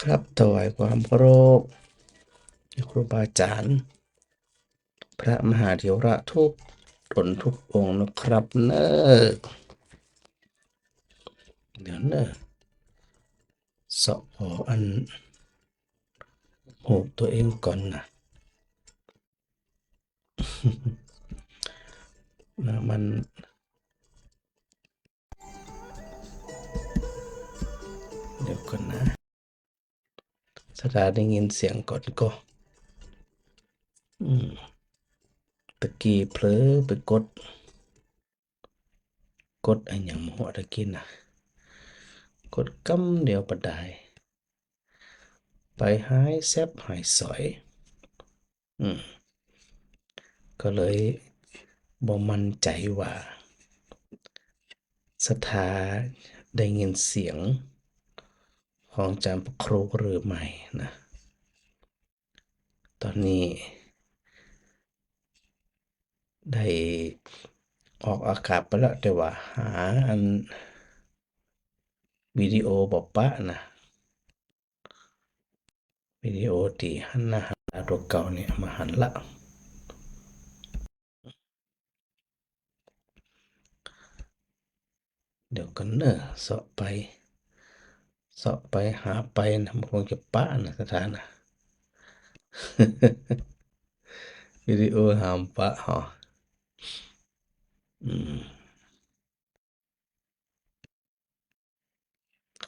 ครับถวายความเคารพครูบาอาจารย์พระมหาเถระทุกตนทุกองค์นะครับเนอะเดี๋ยวเนอะสอบขออันหูตัวเองก่อนนะมันเดี๋ยวก่อนนะสถาได้ยินเสียงก่อนก็ตะกี้เผลอไปกดอันอย่างหัวตะกี้นะกดกำเดียวปะได้ไปหายแซบหายสอยก็เลยบ่มั่นใจว่าสถาได้ยินเสียงของอาจารย์พระครูหรือไม่นะตอนนี้ได้ออกอากาศไปแล้วแต่ว่าหาอันวิดีโอบอกปะนะวิดีโอที่หันหน้าหาตัวเก่าเนี่ยมาหันละเดี๋ยวกันเนอะเสาะไปหาไปนะมันคงจะปะนะสถานะ วิดีโอหามปะฮะ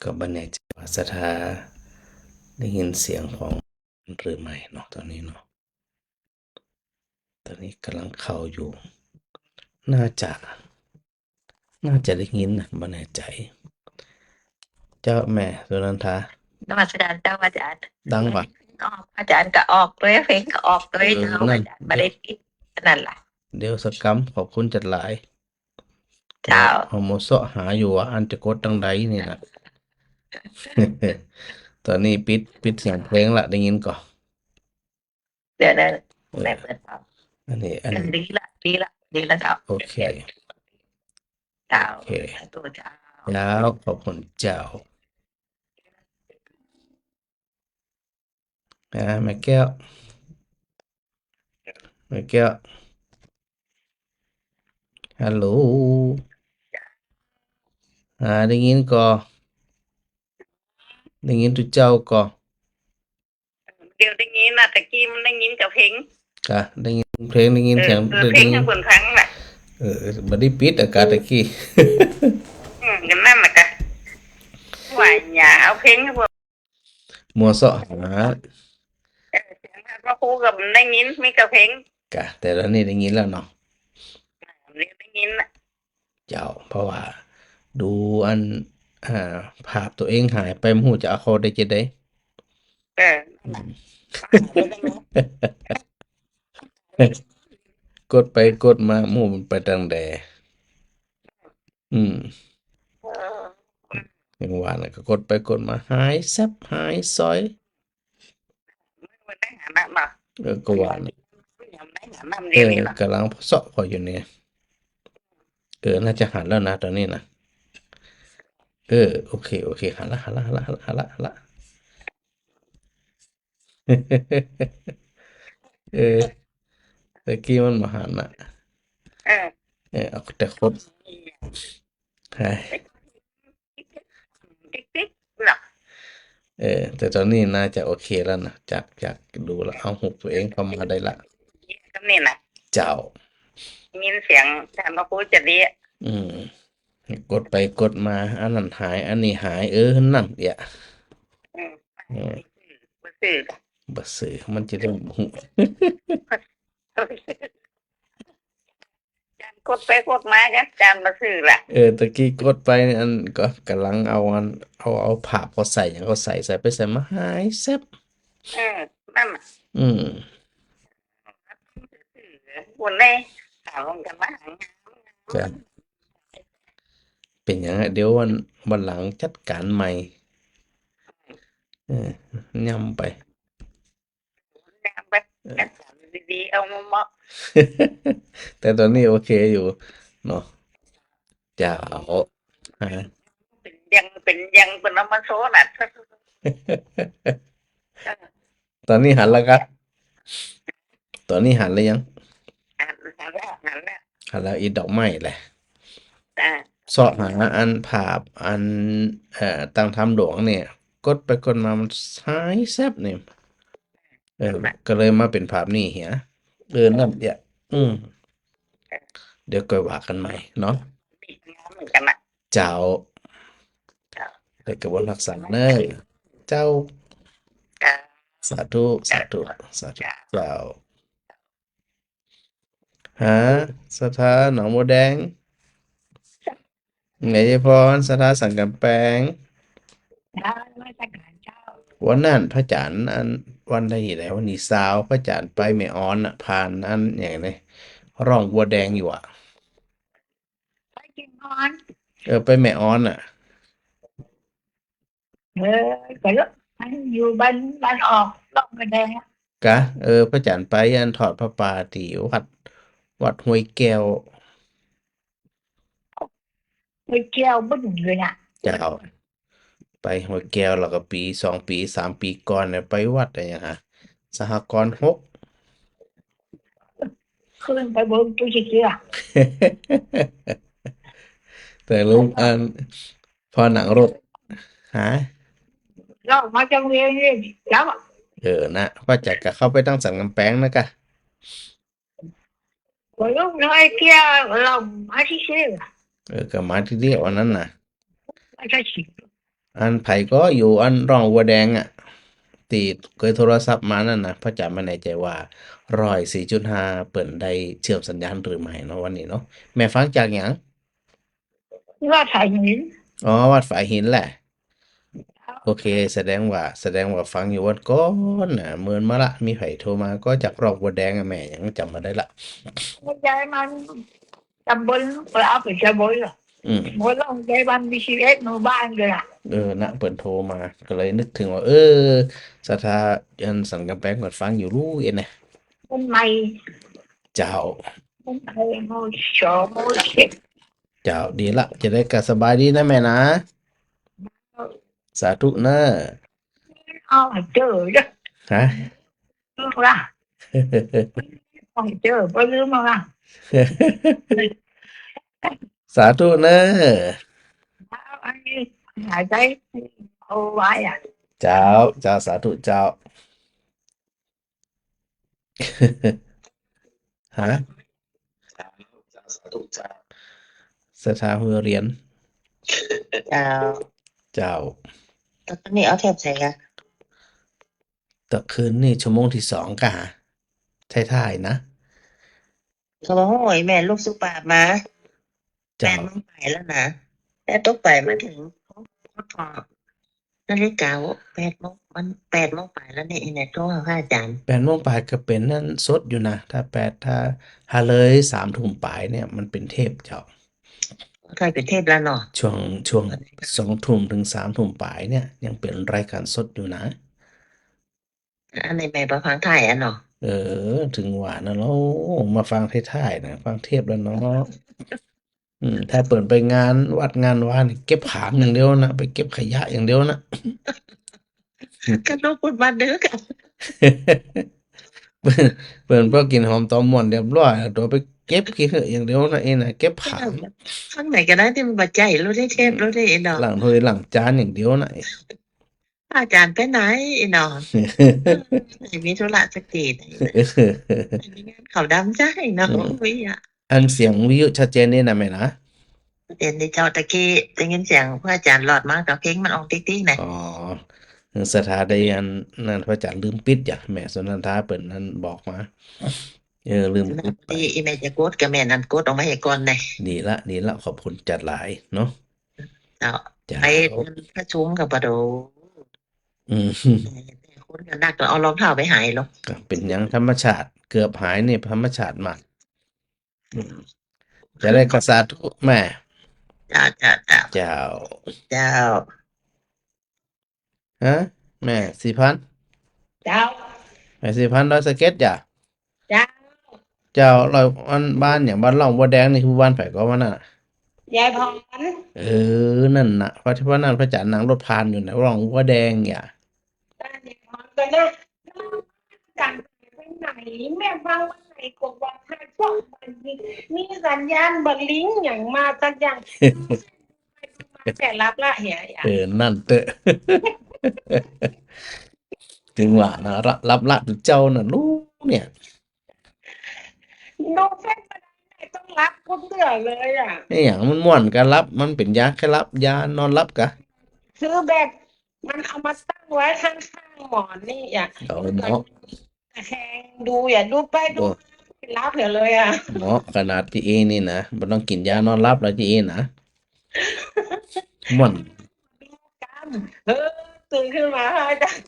ก็บันแน่ใจว่าสถาได้ยินเสียงของหรือไม่เนาะตอนนี้เนาะตอนนี้กำลังเข้าอยู่ น่าจะน่าจะได้ยินนะบันแน่ใจเจ้าแม่สุนันทาน มัสการเจ้าอาจารย์ดังปะออกอาจารย์ก็ออกด้วยเพลงก็ออกด้วยเจ้า นั่ อาน จารย์ไม่ได้ปิดนั่นแหละเดี๋ยวสักกัมขอบคุณจัดหลาย เจ้า เอาโมเสาะหาอยู่ว่าอันจะกดตังใดนี่นะ ตอนนี้ปิดเสียงเพลงละได้ยินก่อน เดี๋ยวนะ เอ แม่ อ เปิดฟัง อันนี้ดีละเจ้า โอเค เจ้า โอเค ตัวเจ้า แล้วขอบคุณเจ้าแม่แก้วฮัลโหลได้ยินก่อนได้ยินทุกเจ้าก่อน เดี๋ยวได้ยินนะตะกี้มันได้ยินกับเพลง กะได้ยินเพลงได้ยินเสียง เพลงให้คนฟังแหละ บัดนี้ปิดอากาศตะกี้ กันนั่นแหละกะว่าอย่าเอาเพลงให้พวก มัวเสาะหา เสียงพระครูกับได้ยินมีกับเพลง กะแต่ตอนนี้ได้ยินแล้วเนาะ เรียนได้ยินนะ เจ้าเพราะว่าดูอันภาพตัวเองหายไปมันหูจะเอาเข้าได้จะได้ กดไปกดมาหมู่มันไปทางใดอย่างว่าน่ะก็กดไปกดมาหายแซบหายซอย มันได้หาน้ำมา ก็ว่าน่ะ ได้หาน้ำเดียวนี่นะ กำลังเสาะพออยู่เนี่ยน่าจะหันแล้วนะตอนนี้นะโอเคหันละตะกี้มันมาหันน่ะเอาแต่คดหาย ติ๊กๆหรอก แต่ตอนนี้น่าจะโอเคแล้วนะจากดูแล้วเอาหูตัวเองเข้ามาได้ละ ก็นี่นะ เจ้า ยินเสียงอาจารย์พระครูจะดี กดไปกดมาอันนั้นหายอันนี้หายนั่นเดี๋ยว บ่ซื้อ บัสื่อมันจะได้หู อาจารย์กดไปกดมากันอาจารย์บ่ซื้อล่ะ ตะกี้กดไปอันก็กำลังเอาผ้าพอใส่อย่างเขาใส่ไปใส่มาหายแซบ นั่นน่ะ คนได้ถามลงกันว่าหางาน จะเป็นอย่างเดี๋ยววันหลังจัดการใหม่ย่ำไป แบบจัดการดีๆเอามาเหมาะ แต่ตอนนี้โอเคอยู่เนาะเจ้าฮะ เป็นยังเป็นเอามาโชว์น่ะ ตอนนี้หันแล้วครับตอนนี้หันแล้วยัง นั่นแหละหันแล้วอีดอกไม้แหละ อ่าเสาะหาอันภาพอันตังทำหลวงเนี่ยกดไปกดมามันหายแซ่บเนี่ยก็เลยมาเป็นภาพนี้เหียนั่นเดี๋ยวเดี๋ยวก็ว่ากันใหม่เนาะ ปิดน้ำเหมือนกันนะ เจ้าได้กระบวนรักษาเนอเจ้า อ่า สาธุสาธุสาธุเจ้าหาสถานหนองบัวแดงไงยายพรสถานสังกำแพง ไม่ใช่การเจ้า วันนั้นพระจันทร์อันวันใดไหนวันนี้สาวพระจันทร์ไปแม่ออนอ่ะผ่านอันอย่างไรร่องบัวแดงอยู่อ่ะ ไปกินนอน ไปแม่ออนอ่ะ ก็แล้วมันอยู่บ้านออกต้องกระแดง กะพระจันทร์ไปอันถอดพระป่าที่วัดห้วยแก้ว ไปเกี่ยวบึ้งเลยนะ เจ้าไปห้วยแก้วแล้วก็ปี2 ปี 3 ปีก่อนเนี่ยไปวัดอะไรอย่างฮะสหกรณ์6 ขึ้นไปเบิ้งตัวเชื่อ แต่ลุงอันพอหนังรถหา เรามาจังเวียนนี่แล้ว นะพระจันทร์ก็เข้าไปตั้งสังกำแพงนะกะ ก็ลูกน้อยเกี่ยวเรามาที่เชื่อ ก็มาที่เดียวอันนั้นน่ะ ไม่ใช่สิ อันไผก็อยู่อันร่องวัวแดงอ่ะตีเคยโทรศัพท์มานั่นนะพระจ๋าไม่แน่ใจว่า104.5เปิดได้เชื่อมสัญญาณหรือไม่เนาะวันนี้เนาะแม่ฟังจากหยัง ว่าถ่ายหิน อ๋อวัดฝายหินแหละ โอเคแสดงว่าฟังอยู่วันก่อนน่ะเหมือนมาละมีไผโทรมาก็จากร่องวัวแดงอะแม่ยังจำมาได้ละ ไม่ใช่มันตำบลเราไปจะบนหรอ อืม บนลงใจบ้านมีชีวิตหมู่บ้านเลยอ่ะ นะเปิ่นโทรมาก็เลยนึกถึงว่าสถาอันสันกำแพงเปิดฟังอยู่รู้เอ็นน่ะ มันใหม่ เจ้า มันใหม่โมชอโมเช็ด เจ้าดีละจะได้กะสบายดีนะแม่นะ สาธุเนอะ เอาให้เจอเด้อ ฮะ เรื่องละเอาให้เจอไปลืมมาละ สาธุเนอะ อันนี้หายใจเอาไว้อ่ะ เจ้าสาธุเจ้า ฮะสถาหัวเรียน เจ้า เจ้า ตอนนี้เอาเทปใส่กัน ตะคืนนี่ชั่วโมงที่2กะท้ายๆนะ เขาบอกโอ้ยแม่ลูกสุปาบมาแป เจ้า ดโมงไปแล้วนะแต่ตกไปมาถึงเขาพอนาฬิกา8 โมงมัน8 โมงไปแล้วเนี่ยไอ้โทรหาพระอาจารย์ 8 โมงปลายก็เป็นนั่นสดอยู่นะถ้าเลย3 ทุ่มปลายเนี่ยมันเป็นเทปเจ้า เคยเป็นเทพแล้วเนาะ ช่วง2 ทุ่มถึง3 ทุ่มปลายเนี่ยยังเป็นรายการสดอยู่นะ อันในแม่ประพังไทยอ่ะเนาะ ถึงว่านะเนาะมาฟังท้ายๆนะฟังเทปแล้วเนาะถ้าเปิดไปงานวัดงานวานี่เก็บผางอย่างเดียวนะไปเก็บขยะอย่างเดียวนะ ก็ต้องพูดมาเด้อกัน เปิ่นบ่กินหอมตอมม่วนเรียบร้อยแล้วตัวไปเก็บขี้เหอะอย่างเดียวนะน่ะเก็บผาง ข้างไหนก็ได้ที่มันบาดใจรู้ได้เทพรู้ได้ไอ้เนาะ ล้างถ้วยล้างจานอย่างเดียวนะ อาจารย์ไปไหนไอ้เนาะไม่มีธุระสักทีไหนมีงานเขาดำใจเนาะวิอ่ะ อันเสียงวิทยุชัดเจนนี่นะแม่นะ เด่นในเจ้าตะกี้ได้ยินเสียงพระอาจารย์หลอดมากกับเพลงมันออกติ๊กๆนะ อ๋อสถาใดอันนั้นพระอาจารย์ลืมปิดจ้ะแม่สุนันทาเปิ่นนั้นบอกมาลืมปิดไป ดีอีแม่จะกดกับแม่นั่นกดออกมาให้ก่อนเลย ดีละขอบคุณจัดหลายเนาะ เจ้า จ้า ไปประชุมกับปะโด อืม แต่คนก็นักก็เอารองเท้าไปหายหรอก ก็เป็นหยังธรรมชาติ เกือบหายนี่ธรรมชาติมากจะได้กษัตริย์แม่ เจ้า เจ้า เจ้า ฮะแม่4,000 เจ้า แม่4,000ร้อยสเก็ตจ้ะ เจ้า เจ้าเราอันบ้านอย่างบ้านร่องบัวแดงนี่คือบ้านไผก็ว่าน่ะ ยายพร นั่นน่ะเพราะที่ว่านั่นพระจันทร์นั่งรถผ่านอยู่นะร่องบัวแดงอย่า บ้านยายพรก็นะ จันไปไหนแม่ฟังวันไหนกดวันห้าช่องมันมีสัญญาณบัลลิงอย่างมาสักอย่างแต่รับละเหียอย่านั่นเตอะ ถึงว่านะรับละเจ้าน่ะรู้เนี่ย โนเฟนมาได้ไหนต้องรับก็เบื่อเลยอ่ะ ไอ้อย่างมันม่วนกันรับมันเป็นยาแค่รับยานอนรับกะ ซื้อแบบมันเอามาตั้งไว้ข้างๆหมอนนี่อ่ะ เอาหมอ ตะแคงดูอย่าดูไปดู โอ้ มารับเหรอเลยอ่ะ หมอขนาดพี่เอนี่นะมันต้องกินยานอนรับแล้วพี่เอนะม่วน กันตื่นขึ้นมาอาจารย์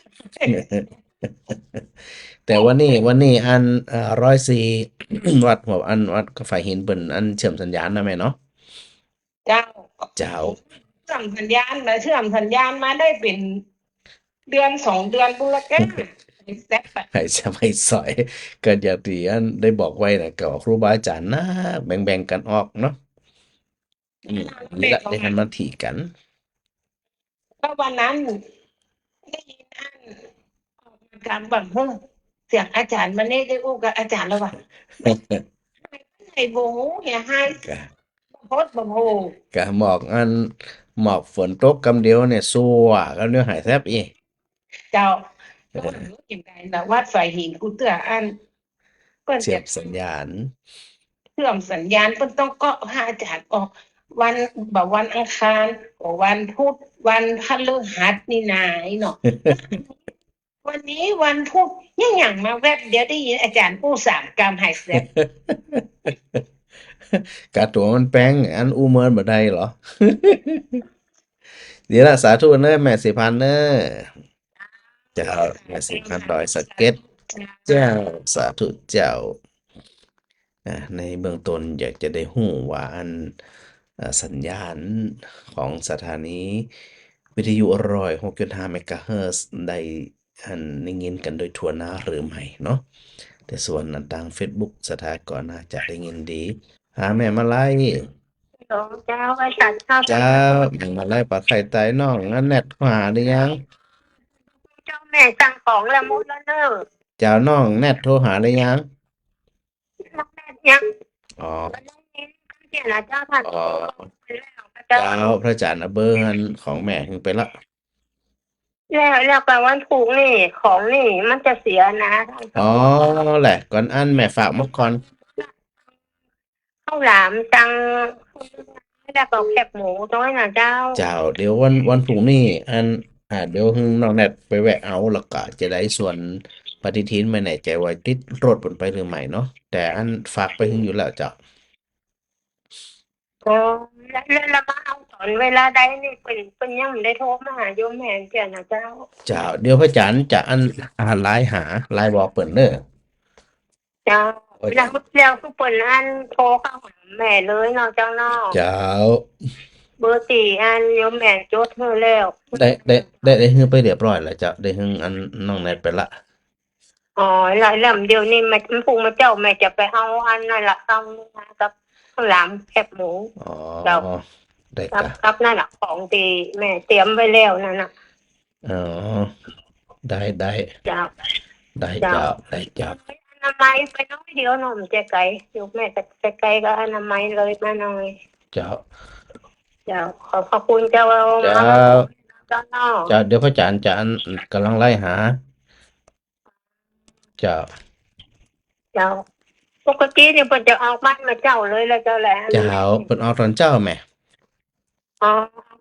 แต่วันนี้อัน104 วัดหัวอันวัดก็ฝ่ายหินเปิ่นอันเชื่อมสัญญาณนะแม่เนาะ เจ้า เจ้า เชื่อมสัญญาณแล้วเชื่อมสัญญาณมาได้เป็นเดือน2 เดือนบุรแก้แซ่บไป ให้จะไม่สอยก็อย่างที่อันได้บอกไว้นะก็ครูบาอาจารย์นะแบ่งๆกันออกเนาะนี่แหละได้กันมาถีกัน ก็วันนั้นได้ยินอันออกมาการบังเพิ่งเสียงอาจารย์มาเน่ได้อู้กับอาจารย์แล้วว่าไอ้โบเหียให้ กะ โพดบ่โห กะหมอกฝนตกกำเดียวเนี่ยสู้อ่ะกำเดียวหายแทบอี เจ้า เอ ก็ อ รู้อย่างไรนะวัดไฟหินกูเตืออันเปิ้น เชื่อ จะ มสัญญาณ เชื่อมสัญญาณเปิ้นต้องเก็หาอาจารย์ออกวันแบบวันอังคารกับวันพุธวันพฤหัสนี่นายเนาะ วันนี้วันพุธยังหยังมาแวบเดี๋ยวได้ยินอาจารย์ผู้สามกรรมหายแซ่บ กะตัวมันแป้งอันอูเมินบ่ได้เหรอ เดี๋ยวละสาธุเนอะแม่สิพันเนอะเจ้าแม่สิพันดอยสะเก็ดเจ้าสาธุเจ้าในเบื้องต้นอยากจะได้ฮู้ว่าอันสัญญาณของสถานีวิทยุ106.5เมกะเฮิรตซ์ได้ได้ยินกันโดยทั่วหน้าหรือไม่เนาะแต่ส่วนทาง Facebook สถาก็น่าจะได้ยินดีแม่มาลัย เจ้าอาจารย์เข้า เจ้าอย่างมาไล่ปลาไข่ไตน้องงั้นแนทหาหรือยัง เจ้าแม่สั่งของแล้วมุดแล้วเนอะ เจ้าน้องแนทโทรหาหรือยัง น้องแม่ยัง อ๋อ ไม่ได้ยินเจ้านะเจ้าท่าน อ๋อ ไปแล้วเจ้า เจ้าพระอาจารย์เบอร์อันของแม่ถึงไปละ แล้วแปลว่าถูกนี่ของนี่มันจะเสียนะ อ๋อแหละก่อนอันแม่ฝากมาก่อน ข้าวหลามตังแล้วก็แคบหมูตรงนั้นนะเจ้า เจ้าเดี๋ยววันพรุ่งนี้เดี๋ยวน้องแนทไปแวะเอาแล้วก็จะได้ส่วนปฏิทินไม่แน่ใจว่าติดรถบนไปหรือไม่เนาะแต่อันฝากไปถึงอยู่แล้วเจ้า อ๋อแล้วมาเอาตอนเวลาใดนี่เป็นยังไม่ได้โทรมาหาโยมแม่เจ้านะเจ้า เจ้าเดี๋ยวพระอาจารย์จะไลน์ไลน์บอกเปิ่นเด้อ เจ้าแล้วทุกคนอันโทรเข้าหาแม่เลยเนาะเจ้าเนาะ เจ้า เบอร์สี่อันโยมแม่จดให้แล้ว ได้ฮื้อไปเรียบร้อยแล้วเจ้าได้ฮื้ออันน้องแนทไปละ อ๋อแล้วเดี๋ยวนี้มันพุงมาเจ้าแม่จะไปเอาอันนั่นละเอากับข้าวหลามแคบหมู อ๋อ เจ้า ได้ กับ กะ กับนั่นละของที่แม่เตรียมไว้แล้วนั่นน่ะ อ๋อได้ เจ้า ได้ เจ้า เจ้าได้เจ้า อนามัยไปน้อยเดียวหน่อมนจะไกลโยมแม่จะไกลก็อนามัยเลยมาหน่อย เจ้า เจ้าขอบคุณเจ้า เจ้า เจ้าเนาะ เจ้าเดี๋ยวพระอาจารย์จะกำลังไล่หา เจ้า เจ้าปกติเนี่ยเพิ่นจะเอาบ้านมาเจ้าเลยแล้วเจ้าแหละ เจ้าเพิ่นออกตอนเจ้าแม่ อ๋อ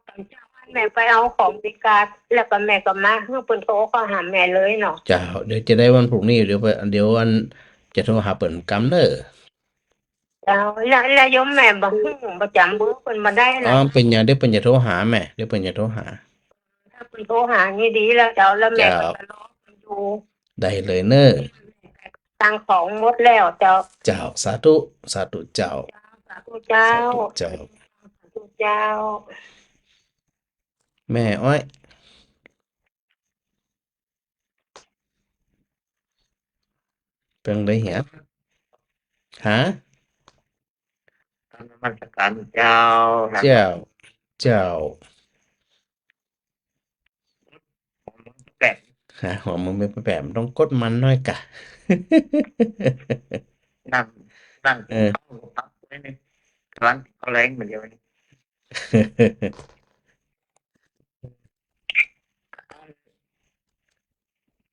ตอนเจ้าแม่ไปเอาของบิการแล้วก็แม่ก็มาเพิ่นโทรเข้าหาแม่เลยเนาะ เจ้าเดี๋ยวจะได้วันพรุ่งนี้เดี๋ยวอันจะโทรหาเปิ่นกำเด้อ เจ้าแล้วโยมแม่บ่ฮู้บ่จำเบอร์เพิ่นบ่ได้ อ๋อ นะ เป็นหยังเดี๋ยวเพิ่นจะโทรหาแม่เดี๋ยวเพิ่นจะโทรหา ถ้าเพิ่นโทรหานี่ดีแล้วเจ้าแล้วแม่ก็จะรอเพิ่นอยู่ ได้เลยเน้อ ตังของหมดแล้วเจ้า เจ้าสาธุเจ้า สาธุเจ้า สาธุเจ้า สาธุเจ้า แม่อ้อยเป็นได้เหียฮะ นมัสการเจ้า เจ้า เจ้า แปลก หาหัวมันเป็นแบบต้องกดมันน้อยกะ นั่งนั่ง เออ เข้าปั๊บเลยนี่ร้านเขาแรงเหมือนเดียวนี่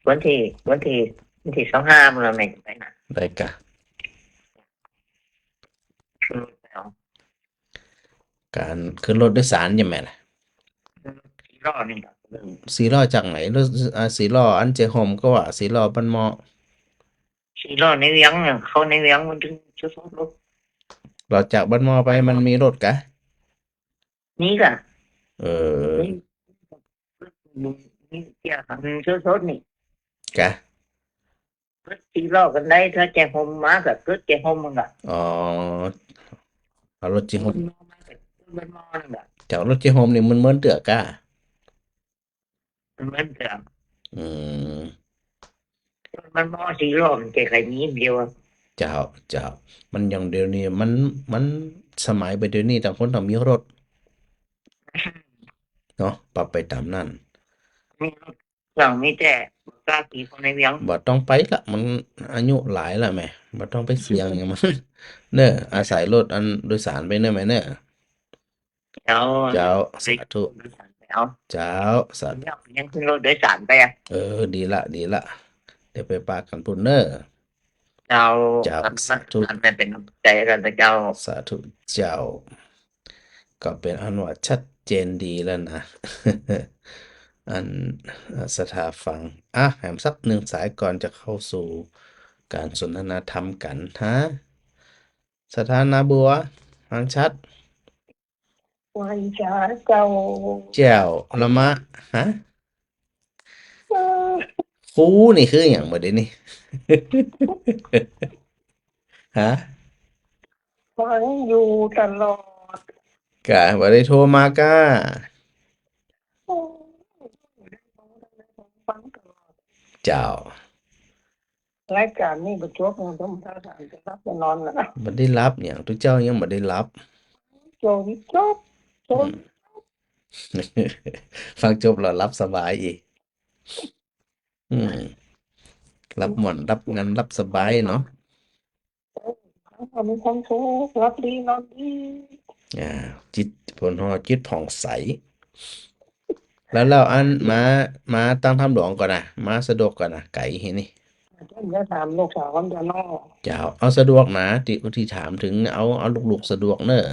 วันที่วันที่วันที่25มันเราไม่ไปนะ ได้กะ ขึ้นรถไปเอา การขึ้นรถโดยสารยังไงล่ะ ขึ้นรถกี่รอบนี่ครับ สีล้อจากไหนรถสีล้ออันเจโฮมก็ว่าสีล้อบ้านหมอ สี่รอบในเวียงเนี่ยเขาในเวียงมันถึงจะสรถ เราจากบ้านหมอไปมันมีรถกะ นี่ก็ เออ นี่เกี่ยวกับซื้อสดนี่ กะ รถสี่รอบกันได้ถ้าแกโฮมมาก็รถแกโฮมมันก็ อ๋อเอารถเจโฮ มั ม นมาจากมันมอนั่นแหละ จากรถเจโฮมนี่มันเหมือนเตือกกะ มันเหมือนกับ อืม มันมอสี่รอบมันแกใครนี้เดียวอะ เจ้าเจ้ามันอย่างเดียวนี้มันสมัยไปเดี๋ยวนี้ต่างคนต่างมีรถเนาะปรับไปตามนั้น มีรถสั่งมีแต่กล้าขี่คนในเวียง บ่ต้องไปละมันอายุหลายละแม่บ่ต้องไปเสี่ยงอย่างมัน เน้ออาศัยรถอันโดยสารไปเน้อแม่เน้อ เจ้า เจ้า ไป สาธุ โดยสารไปเอา เจ้าสาธุ ยังขึ้นรถโดยสารไปอ่ะ ดีละเดี๋ยวไปปากกันพุ่นเน้อ เจ้า เจ้า มัน สาธุ มันเป็นน้ำใจกันแต่เจ้า สาธุเจ้า ก็เป็นอันว่าชัดเจนดีแล้วนะ อันสถาฟังแหมสักหนึ่งสายก่อนจะเข้าสู่การสนทนาธรรมกันฮะสถานะบัวฟังชัด วันจ้าเจ้า แจ้วละมะฮะครูนี่คืออย่างบ่ได้นี่ ฮะ ฟังอยู่ตลอด กะบ่ได้โทรมากะ ฟังตลอด เจ้าร ายการนี้ประจวบมันต้องท่าทางจะรับจะนอนแล้วนะ บ่ได้รับหยังทุกเจ้ายังบ่ได้รับ โจนจบจน ฟังจบแล้วรับสบายอีก อืม รับหม่อนรับงานรับสบายเนาะ เขามีความสุขรับดีนอนดี จิตผลฮอจิตผ่องใส แล้วอันมาตั้งทำหลวงก่อนนะมาสะดวกก่อนนะไก่เห็นนี่ ฉันจะถามลูกสาวว่าจะนอก เจ้าเอาสะดวกนะที่ถามถึงเอาลูกๆสะดวกเนอะ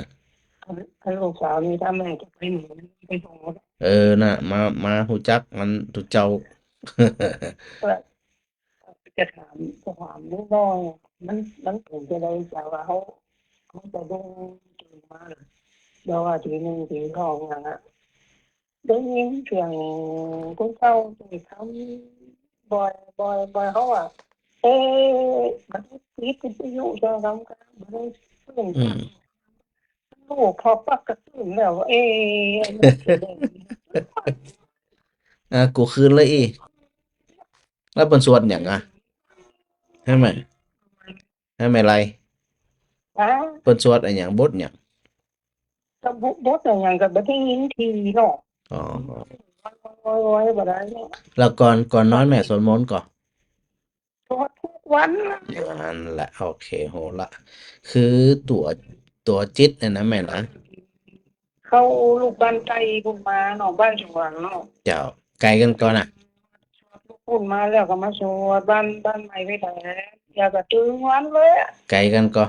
ให้ลูกสาวนี่ถ้าแม่จะไปหนูไปส่ง น่ะมาหูจักมันทุกเจ้า จะถามลูกน้อยมันถึงจะได้จะว่าเขาจะดูตื่นมาเดี๋ยวว่าทีหนึ่งทีสองอย่างอ่ะได้ยินเสียงคนเฒ่าที่ทำบ่อยเขาอ่ะมันปิดวิทยุจะทำกันมันได้ตื่น อืม ลูกพอปักกระตื่นแล้วกูคืนเลยแล้วเป็นสวดอย่างใช่ไหมไร อ่ะ เป็นสวดอะไรอย่างบทอย่าง จะบดอย่างกับได้ยินทีเนาะ อ๋อ โอ้ยบ่ได้เนาะ แล้วก่อนนอนแม่สวดมนต์ก่อน ทุกวัน นั่นแหละโอเคโหละคือตัวจิตเนี่ยนะแม่นะ เข้าลูกบ้านไกลคุณมาเนาะบ้านสวนเนาะ เจ้าไกลกันก่อนอ่ะ ลูกคุณมาแล้วก็มาสวดบ้านใหม่ไปแถอยากจะตื่นวันเลยอะ ไกลกันก็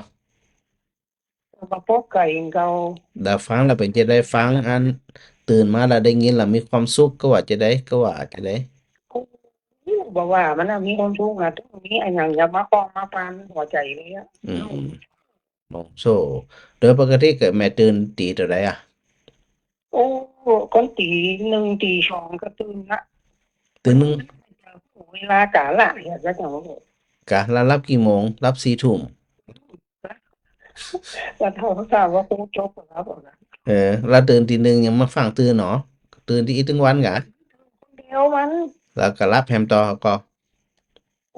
มาพบไก่เก่า ได้ฟังแล้วเป็นจะได้ฟังอันตื่นมาแล้วได้ยินแล้วมีความสุขก็ว่าจะได้ บอกว่ามันมีความสุขนะตรงนี้ไอ้อย่างอย่ามาคล้องมาปานหัวใจเลยอะ โอ้โซโดยปกติเกิดแม่ตื่นตีตัวใดอ่ะ โอ้คนตีหนึ่งตีสองก็ตื่นละ ตื่นนึง เวลากาละอยากจะจังว่าก ะแล้วรับกี่โมงรับ4 ทุ่ม แต่เท่าเขาทราบว่าคงจบแล้วบอกนะ แล้วตื่นตีหนึ่งยังมาฟังตื่นเนาะตื่นที่อีกถึงวันกะ คนเดียวมัน แล้วก็รับแฮมต่อก็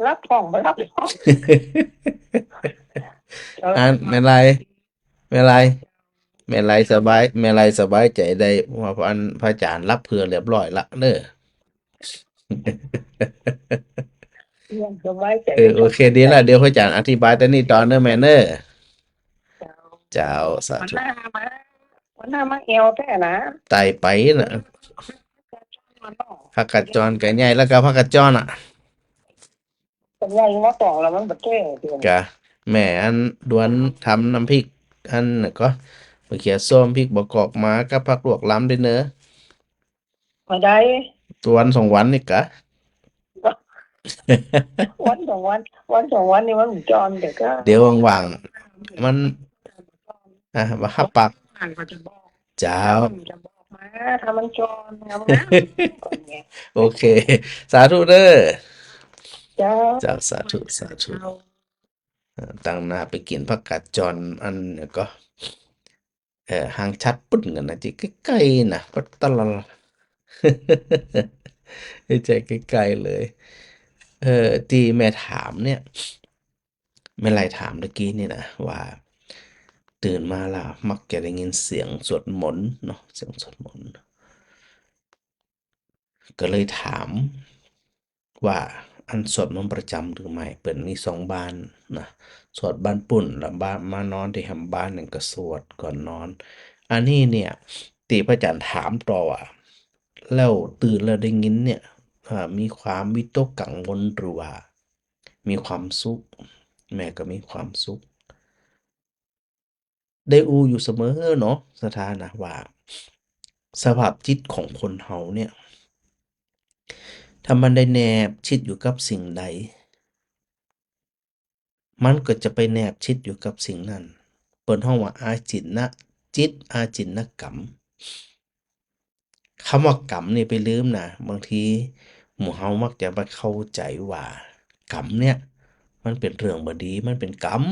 รับของไปรับของ ไม่ไรสบายใจได้ว่าอันพระอาจารย์รับเพื่อเรียบร้อยละเด้อ ยังสบายใจ โอเคดีละเดี๋ยวพ่ออาจารย์อธิบายแต่นี่ตอนเนอร์แมนเนอร์เจ้าสา วัน ธุ หน้ามาวันหน้ามาเอวแท้นะ ไต่ไปนะผักกัดจรกันใหญ่แล้วก็ผักกัดจรอ่ะ เป็นไงมาสองแล้วมันแบบแก้เดือน กะแม่อันดวนทำน้ำพริกอันน่ะก็มะเขือส้มพริกบกอกมากับผักลวกล้ำด้วยเนอะ มาได้ ตัววันสองวันนี่กะ วันสองวันนี่มันจอนเด็กก็ เดี๋ยวว่างๆมันมาหับปัก อ่านก็จะบอก เจ้า จะบอกมาถ้ามันจอนนะก่อนเนี่ย โอเค สาธุเด้อ เจ้า เจ้าสาธุสาธุตั้งหน้าไปกินผักกาดจรอันเนี่ยก็ห่างชัดปุ่นกันนะจิใกล้ๆนะปัตตลา ใจใกล้ๆเลย ที่แม่ถามเนี่ยแม่ไรถามเมื่อกี้นี่นะว่าตื่นมาแล้วมักจะได้ยินเสียงสวดมนต์เนาะเสียงสวดมนต์ก็เลยถามว่าอันสวดมนต์ประจำหรือไม่เปิดมีสองบ้านนะสวดบ้านปุ่นแล้วบ้านมานอนที่หำบ้านหนึ่งก็สวดก่อนนอน อันนี้เนี่ยตีพระอาจารย์ถามต่อว่าแล้วตื่นแล้วได้ยินเนี่ยมีความวิตกกังวลหรือว่ามีความสุขแม่ก็มีความสุข ได้อูอยู่เสมอเนาะสถานะว่าสภาพจิตของคนเฮาเนี่ยถ้ามันได้แนบชิดอยู่กับสิ่งใด มันก็จะไปแนบชิดอยู่กับสิ่งนั้นเปิดห้องว่าอาจินนะจิตอาจินนะกรรมคำว่ากรรมนี่ไปลืมนะบางทีหมู่เฮามักจะไปเข้าใจว่ากรรมเนี่ยมันเป็นเรื่องบดีมันเป็นกรรม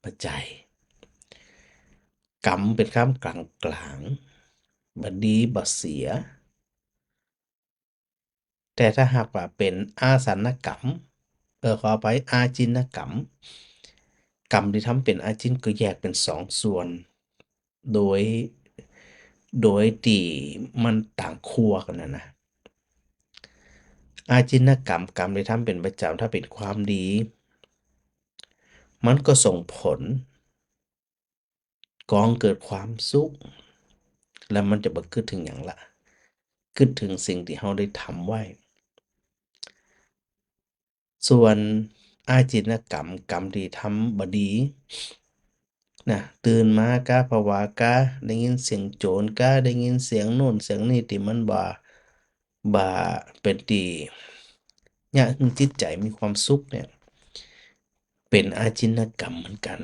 ปัจจัยกรรมเป็นคำกลางกลางบดีบ่เสีย แต่ถ้าหากว่าเป็นอาสันกรรมขอไปอาจินกรรมกรรมที่ทำเป็นอาจินก็แยกเป็นสองส่วน โดยที่มันต่างขั้วกันนะอาจินกรรมกรรมที่ทำเป็นประจำถ้าเป็นความดี มันก็ส่งผลก่อเกิดความสุข แล้วมันจะบ่คิดถึงอย่างละคิดถึงสิ่งที่เราได้ทำไว้ ส่วนอาจินกรรมกรรมที่ทำบดีนะตื่นมากะภาวะกะได้ยินเสียงโจรกะได้ยินเสียงโน่นเสียงนี่ที่มันบ่เป็นที่ยากจิตใจมีความสุขเนี่ยเป็นอาจินกรรมเหมือนกัน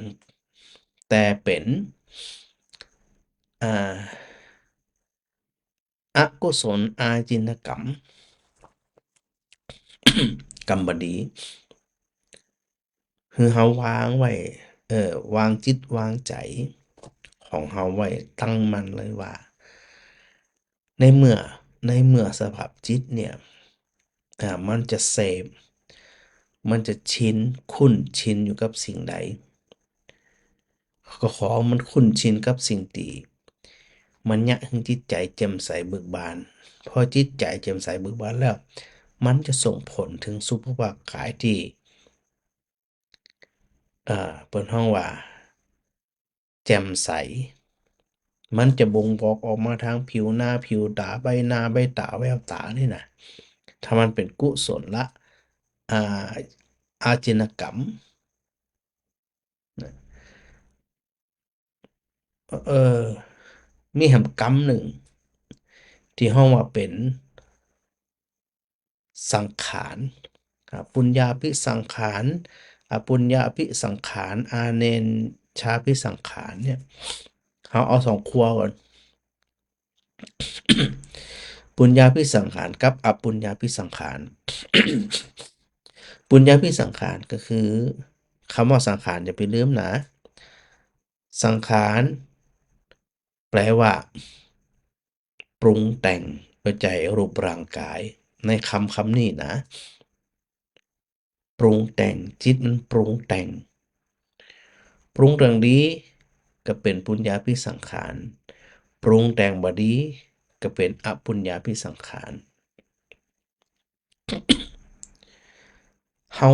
แต่เป็นอกุศลอาจินกรรม กรรมบดีคือเฮาวางไว้วางจิตวางใจของเฮาไว้ตั้งมั่นเลยว่า ในเมื่อสภาพจิตเนี่ยมันจะเสพมันจะคุ้นชินอยู่กับสิ่งใดก็ขอมันคุ้นชินกับสิ่งที่มันอยากให้จิตใจแจ่มใสเบิกบานพอจิตใจแจ่มใสเบิกบานแล้วมันจะส่งผลถึงสุขภาพกายที่เปิ้นฮ้องว่าแจ่มใสมันจะบ่งบอกออกมาทางผิวหน้าผิวตาใบหน้าใบตาแววตานี่นะถ้ามันเป็นกุศลละอาจินกรรมนะมีแห่งกรรมหนึ่งที่ฮ้องว่าเป็นสังขารปุญญาภิสังขารอปุญญาภิสังขารอาเนนชาภิสังขารเนี่ยเขาเอาสองครัวก่อน ปุญญาภิสังขารกับอปุญญาภิสังขาร ปุญญาภิสังขารก็คือคำว่าสังขารอย่าไปลืมนะสังขารแปลว่าปรุงแต่งปัจจัยรูปร่างกายในคำนี้นะปรุงแต่งจิตมันปรุงแต่งเรื่องดีก็เป็นปุญญาภิสังขารปรุงแต่งบ่ดีก็เป็นอปุญญาภิสังขาร า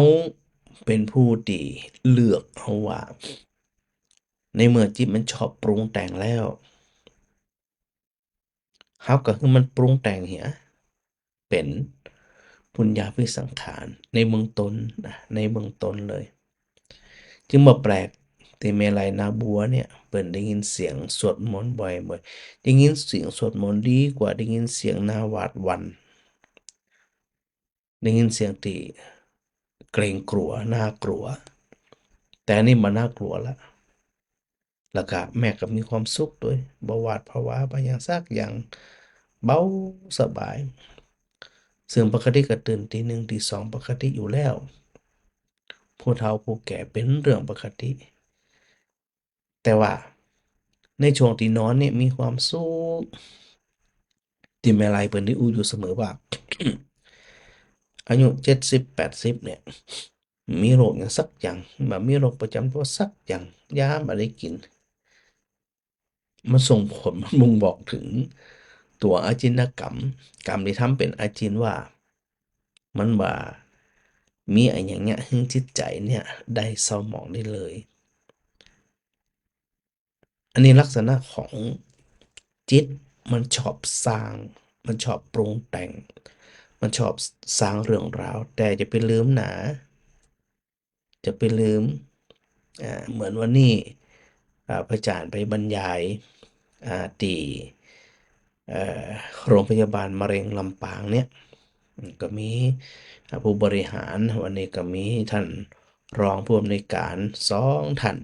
เป็นผู้ที่เลือกเฮาว่าในเมื่อจิตมันชอบปรุงแต่งแล้วเฮาก็คือมันปรุงแต่งเหียเป็นปุญญาพิสังขารในเบื้องต้นนะในเบื้องต้นเลย จึงบ่แปลกที่แม่ไลนาบัวเนี่ยเปิ้นได้ยินเสียงสวดมนต์บ่อยๆได้ยินเสียงสวดมนต์ดีกว่าได้ยินเสียงหน้าหวาดหวั่นได้ยินเสียงที่เกรงกลัวน่ากลัวแต่อันนี้บ่น่ากลัวแล้วแล้วก็แม่ก็มีความสุขด้วยบ่หวาดผวาบ่หยังซักอย่างเบาสบายซึ่งปกติก็ตื่นตี 1ตี 2ปกติอยู่แล้วผู้เฒ่าผู้แก่เป็นเรื่องปกติแต่ว่าในช่วงที่นอนเนี่ยมีความสุขที่แม่ไลเปิ้นได้อู้อยู่เสมอว่า อายุ70-80เนี่ยมีโรคหยังสักอย่างบ่มีโรคประจำตัวสักอย่างยาบ่ได้กินมันส่งผลมันบ่งบอกถึงตัวอาจินกรรมกรรมที่ทำเป็นอาจินว่ามันว่ามีอันหยังเนี่ยซึ่งจิตใจเนี่ยได้เศร้าหมองได้เลย อันนี้ลักษณะของจิตมันชอบสร้างมันชอบปรุงแต่งมันชอบสร้างเรื่องราวแต่จะไปลืมหนาจะไปลืมเหมือนวันนี้พระอาจารย์ไปบรรยายที่เอ่อโรงพยาบาลมะเร็งลำปางเนี่ยก็มีผู้บริหารวันนี้ก็มีท่านรองผู้อำนวยการ2ท่าน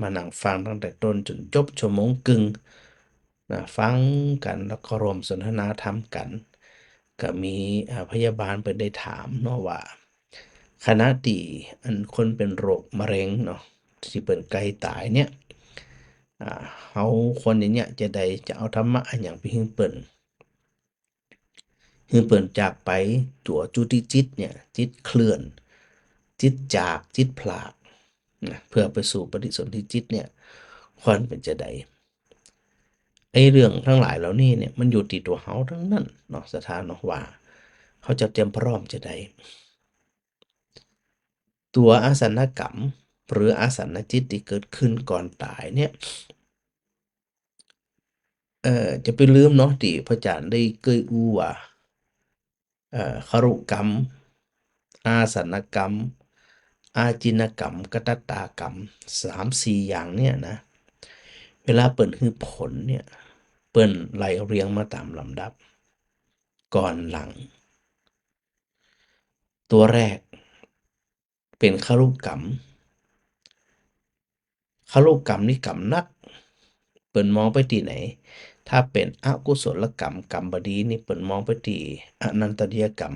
มานั่งฟังตั้งแต่ต้นจนจบชั่วโมงครึ่งนะฟังกันแล้วก็รวมสนทนาธรรมกันก็มีพยาบาลเปิดได้ถามเนาะว่าขณะที่อันคนเป็นโรคมะเร็งเนาะที่เปิ่นใกล้ตายเนี่ยเฮาคนอย่างเนี้ยจะได้จะเอาธรรมะอันหยังไปให้เปิ่นจากไปตัวจุติจิตเนี่ยจิตเคลื่อนจิตจากจิตพลากนะเพื่อไปสู่ปฏิสนธิจิตเนี่ยควรเป็นจะใดไอ้เรื่องทั้งหลายเหล่านี้เนี่ยมันอยู่ที่ตัวเฮาทั้งนั้นเนาะสถานเนาะว่าเขาจะเตรียมพร้อมจะใดตัวอาสนกรรมหรืออาสนจิตที่เกิดขึ้นก่อนตายเนี่ยจะไปลืมเนาะที่พระอาจารย์ได้เคยอู้ว่าครุกรรมอาสนกรรมอาจินกรรมกตัตตากรรม3-4อย่างเนี่ยนะเวลาเปิ่นฮือผลเนี่ยเปิ่นไล่เรียงมาตามลำดับก่อนหลังตัวแรกเป็นครุกรรมนี่กรรมนักเปิ่นมองไปที่ไหนถ้าเป็นอกุศลกรรมกรรมบดีนี่เปิ่นมองไปที่อนันตริยกรรม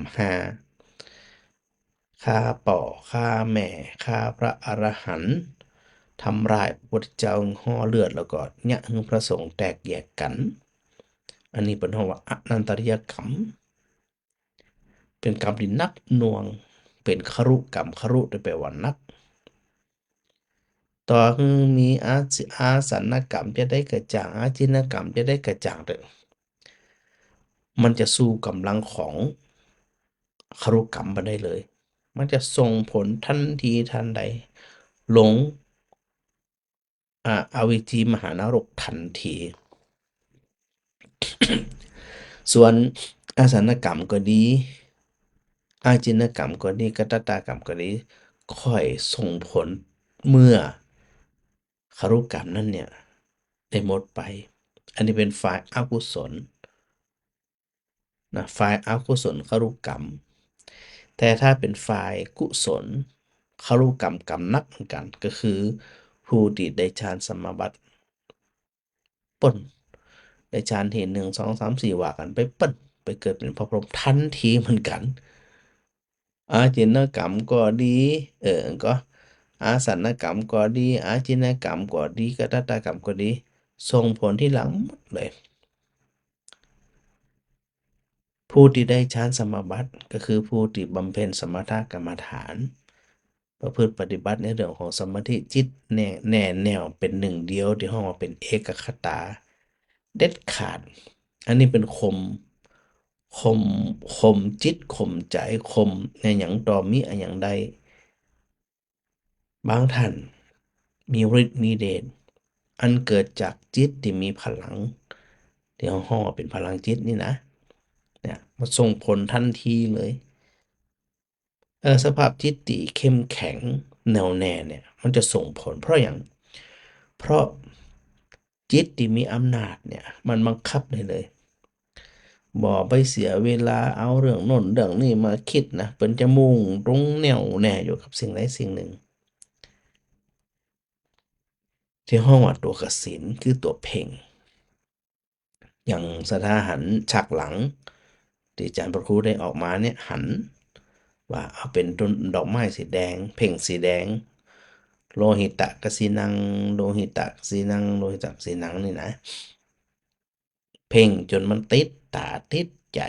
5ฆ่าป่อฆ่าแม่ฆ่าพระอรหันต์ทำร้ายพระพุทธเจ้าห่อเลือดแล้วก็ยะหึงพระสงฆ์แตกแยกกันอันนี้เปิ่นฮ้องว่าอนันตริยกรรมเป็นกรรมที่หนักหน่วงเป็นครุกรรมครุได้แปลว่าหนักต่อคือมีอาสันกรรมจะได้กระจ่างอาจินกรรมจะได้กระจ่างเด้อมันจะสู้กำลังของครุกรรมบ่ได้เลยมันจะส่งผลทันทีทันใดลงอเวจีมหานรกทันที ส่วนอาสันกรรมก็ดี อาจินกรรมก็ดีกตัตตากรรมก็ดีค่อยส่งผลเมื่อครุกรรมนั้นเนี่ยได้หมดไป อันนี้เป็นฝ่ายอกุศลนะฝ่ายอกุศลครุกรรม แต่ถ้าเป็นฝ่ายกุศลครุกรรมกรรมนักเหมือนกันก็คือผู้ที่ได้ฌานสมาบัติปล้นได้ฌานที่1 2 3 4ว่ากันไปปล้นไปเกิดเป็นพระพรหมทันทีเหมือนกัน อาจินกรรมก็ดีก็อาสันกรรมก็ดีอาจินกรรมก็ดีกตัตตกรรมก็ดีส่งผลที่หลังหมดเลยผู้ที่ได้ฌานสมาบัติก็คือผู้ที่บำเพ็ญสมถกรรมฐานประพฤติปฏิบัติในเรื่องของสมาธิจิตแนวเป็นหนึ่งเดียวที่ห้องว่าเป็นเอกคตาเด็ดขาดอันนี้เป็น ข่มข่มจิตข่มใจข่มในหยังต่อมีอะหยังใดบางท่านมีฤทธิ์มีเดชอันเกิดจากจิตที่มีพลังที่เราฮ้อเป็นพลังจิตนี่นะเนี่ยมันส่งผลทันทีเลยสภาพจิตที่เข้มแข็งแน่วแน่เนี่ยมันจะส่งผลเพราะอย่างเพราะจิตที่มีอำนาจเนี่ยมันบังคับได้เลยบ่ไปเสียเวลาเอาเรื่องโน้นเรื่องนี้มาคิดนะเปิ้นจะมุ่งตรงแนวแน่อยู่กับสิ่งใดสิ่งหนึ่งที่ห้องว่าตัวกสิณคือตัวเพ่งอย่างสถาหันฉากหลังที่อาจารย์พระครูได้ออกมาเนี่ยหันว่าเอาเป็นต้นดอกไม้สีแดงเพ่งสีแดงโลหิตะกสีนังโลหิตะสีนังโลหิตะสีนังนี่นะเพ่งจนมันติดตาติดใจ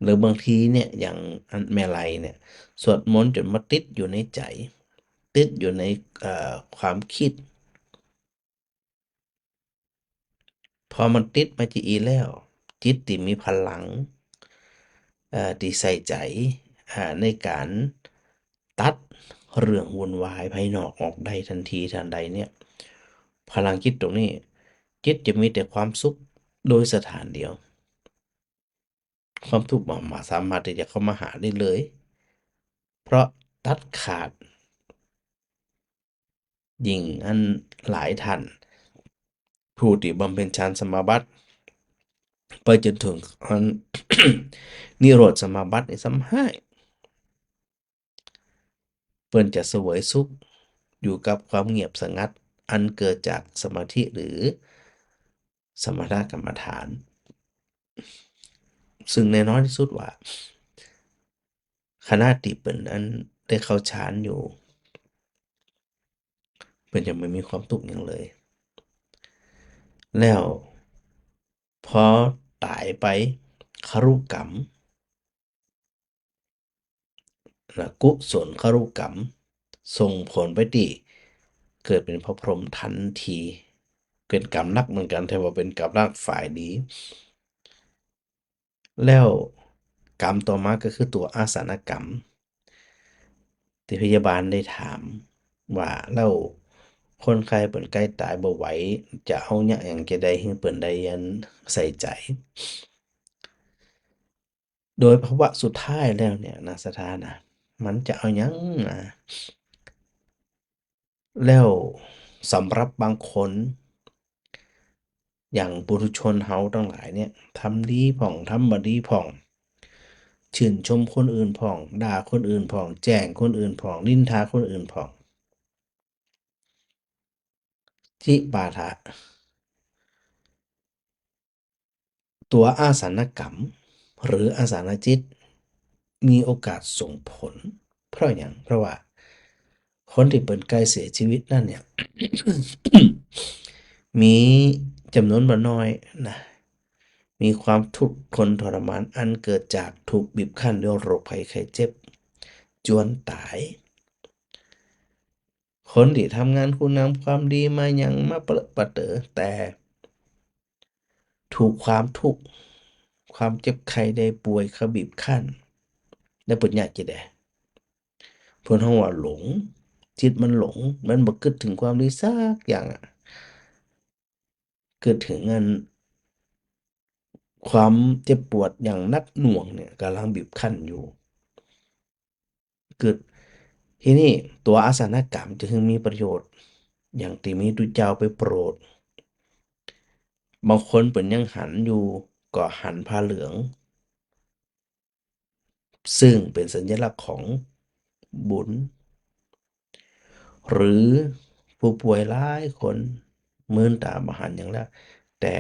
หรือบางทีเนี่ยอย่างอันแม่ไลเนี่ยสวดมนต์จนมาติดอยู่ในใจติดอยู่ในความคิดพอมันติดมาจีอีแล้วจิตที่มีพลังที่ใส่ใจในการตัดเรื่องวุ่นวายภายนอกออกได้ทันทีทันใดเนี่ยพลังจิตตรงนี้จิตจะมีแต่ความสุขโดยสถานเดียวความทุกข์มาสามารถที่จะเข้ามาหาได้เลย เพราะตัดขาดยิ่งอันหลายท่านผู้ที่บำเพ็ญฌานสมาบัติไปจนถึงอัน นิโรธสมาบัติในซ้ำให้เปิ้นจะเสวยสุขอยู่กับความเงียบสงัดอันเกิดจากสมาธิหรือสมถกรรมฐาน ซึ่งแน่นอนที่สุดว่าขณะที่เปิ้นอันได้เข้าฌานอยู่เปิ้นจะไม่มีความทุกข์หยังเลย แล้วพอตายไปครุกรรมกุศลครุกรรมส่งผลไปที่เกิดเป็นพระพรหมทันทีเป็นกรรมหนักเหมือนกันแต่ว่าเป็นกรรมหนักฝ่ายดีแล้วกรรมต่อมาก็คือตัวอาสนกรรมที่พยาบาลได้ถามว่าแล้วคนไข้เปิ่นใกล้ตายบ่ไหวจะเอาหยังหยังจะได้ให้เปิ่นได้อันใส่ใจ โดยภาวะสุดท้ายแล้วเนี่ยนะสถานะมันจะเอาหยังแล้วสำหรับบางคนอย่างปุถุชนเฮาทั้งหลายเนี่ยทำดีผ่องทำบ่ดีผ่องชื่นชมคนอื่นผ่องด่าคนอื่นผ่องแจ้งคนอื่นผ่องนินทาคนอื่นผ่องจิปาถะตัวอาสนกรรมหรืออาสนจิตมีโอกาสส่งผลเพราะหยังเพราะว่าคนที่เปิ่นใกล้เสียชีวิตนั่นเนี่ย มีจำนวนบ่น้อยนะมีความทุกข์ทนทรมานอันเกิดจากถูกบีบคั้นด้วยโรคภัยไข้เจ็บจวนตาย คนที่ทำงานคุณงามความดีมายังมาเปรอะปะเต๋อแต่ถูกความทุกข์ความเจ็บไข้ได้ป่วยเขาบีบคั้นแล้วเพิ่นอยากจะได้เพิ่นฮ้องว่าหลงจิตมันหลงมันบ่คิดถึงความดีสักอย่างอะคิดถึงอันความเจ็บปวดอย่างหนักหน่วงเนี่ยกำลังบีบคั้นอยู่เกิดทีนี้ตัวอาสนกรรมจึงมีประโยชน์อย่างที่มีพุทธเจ้าไปโปรดบางคนเพิ่นยังหันอยู่ก็หันผ้าเหลืองซึ่งเป็นสัญลักษณ์ของบุญหรือผู้ป่วยหลายคนมื้นตาบ่หันหยังแล้วแต่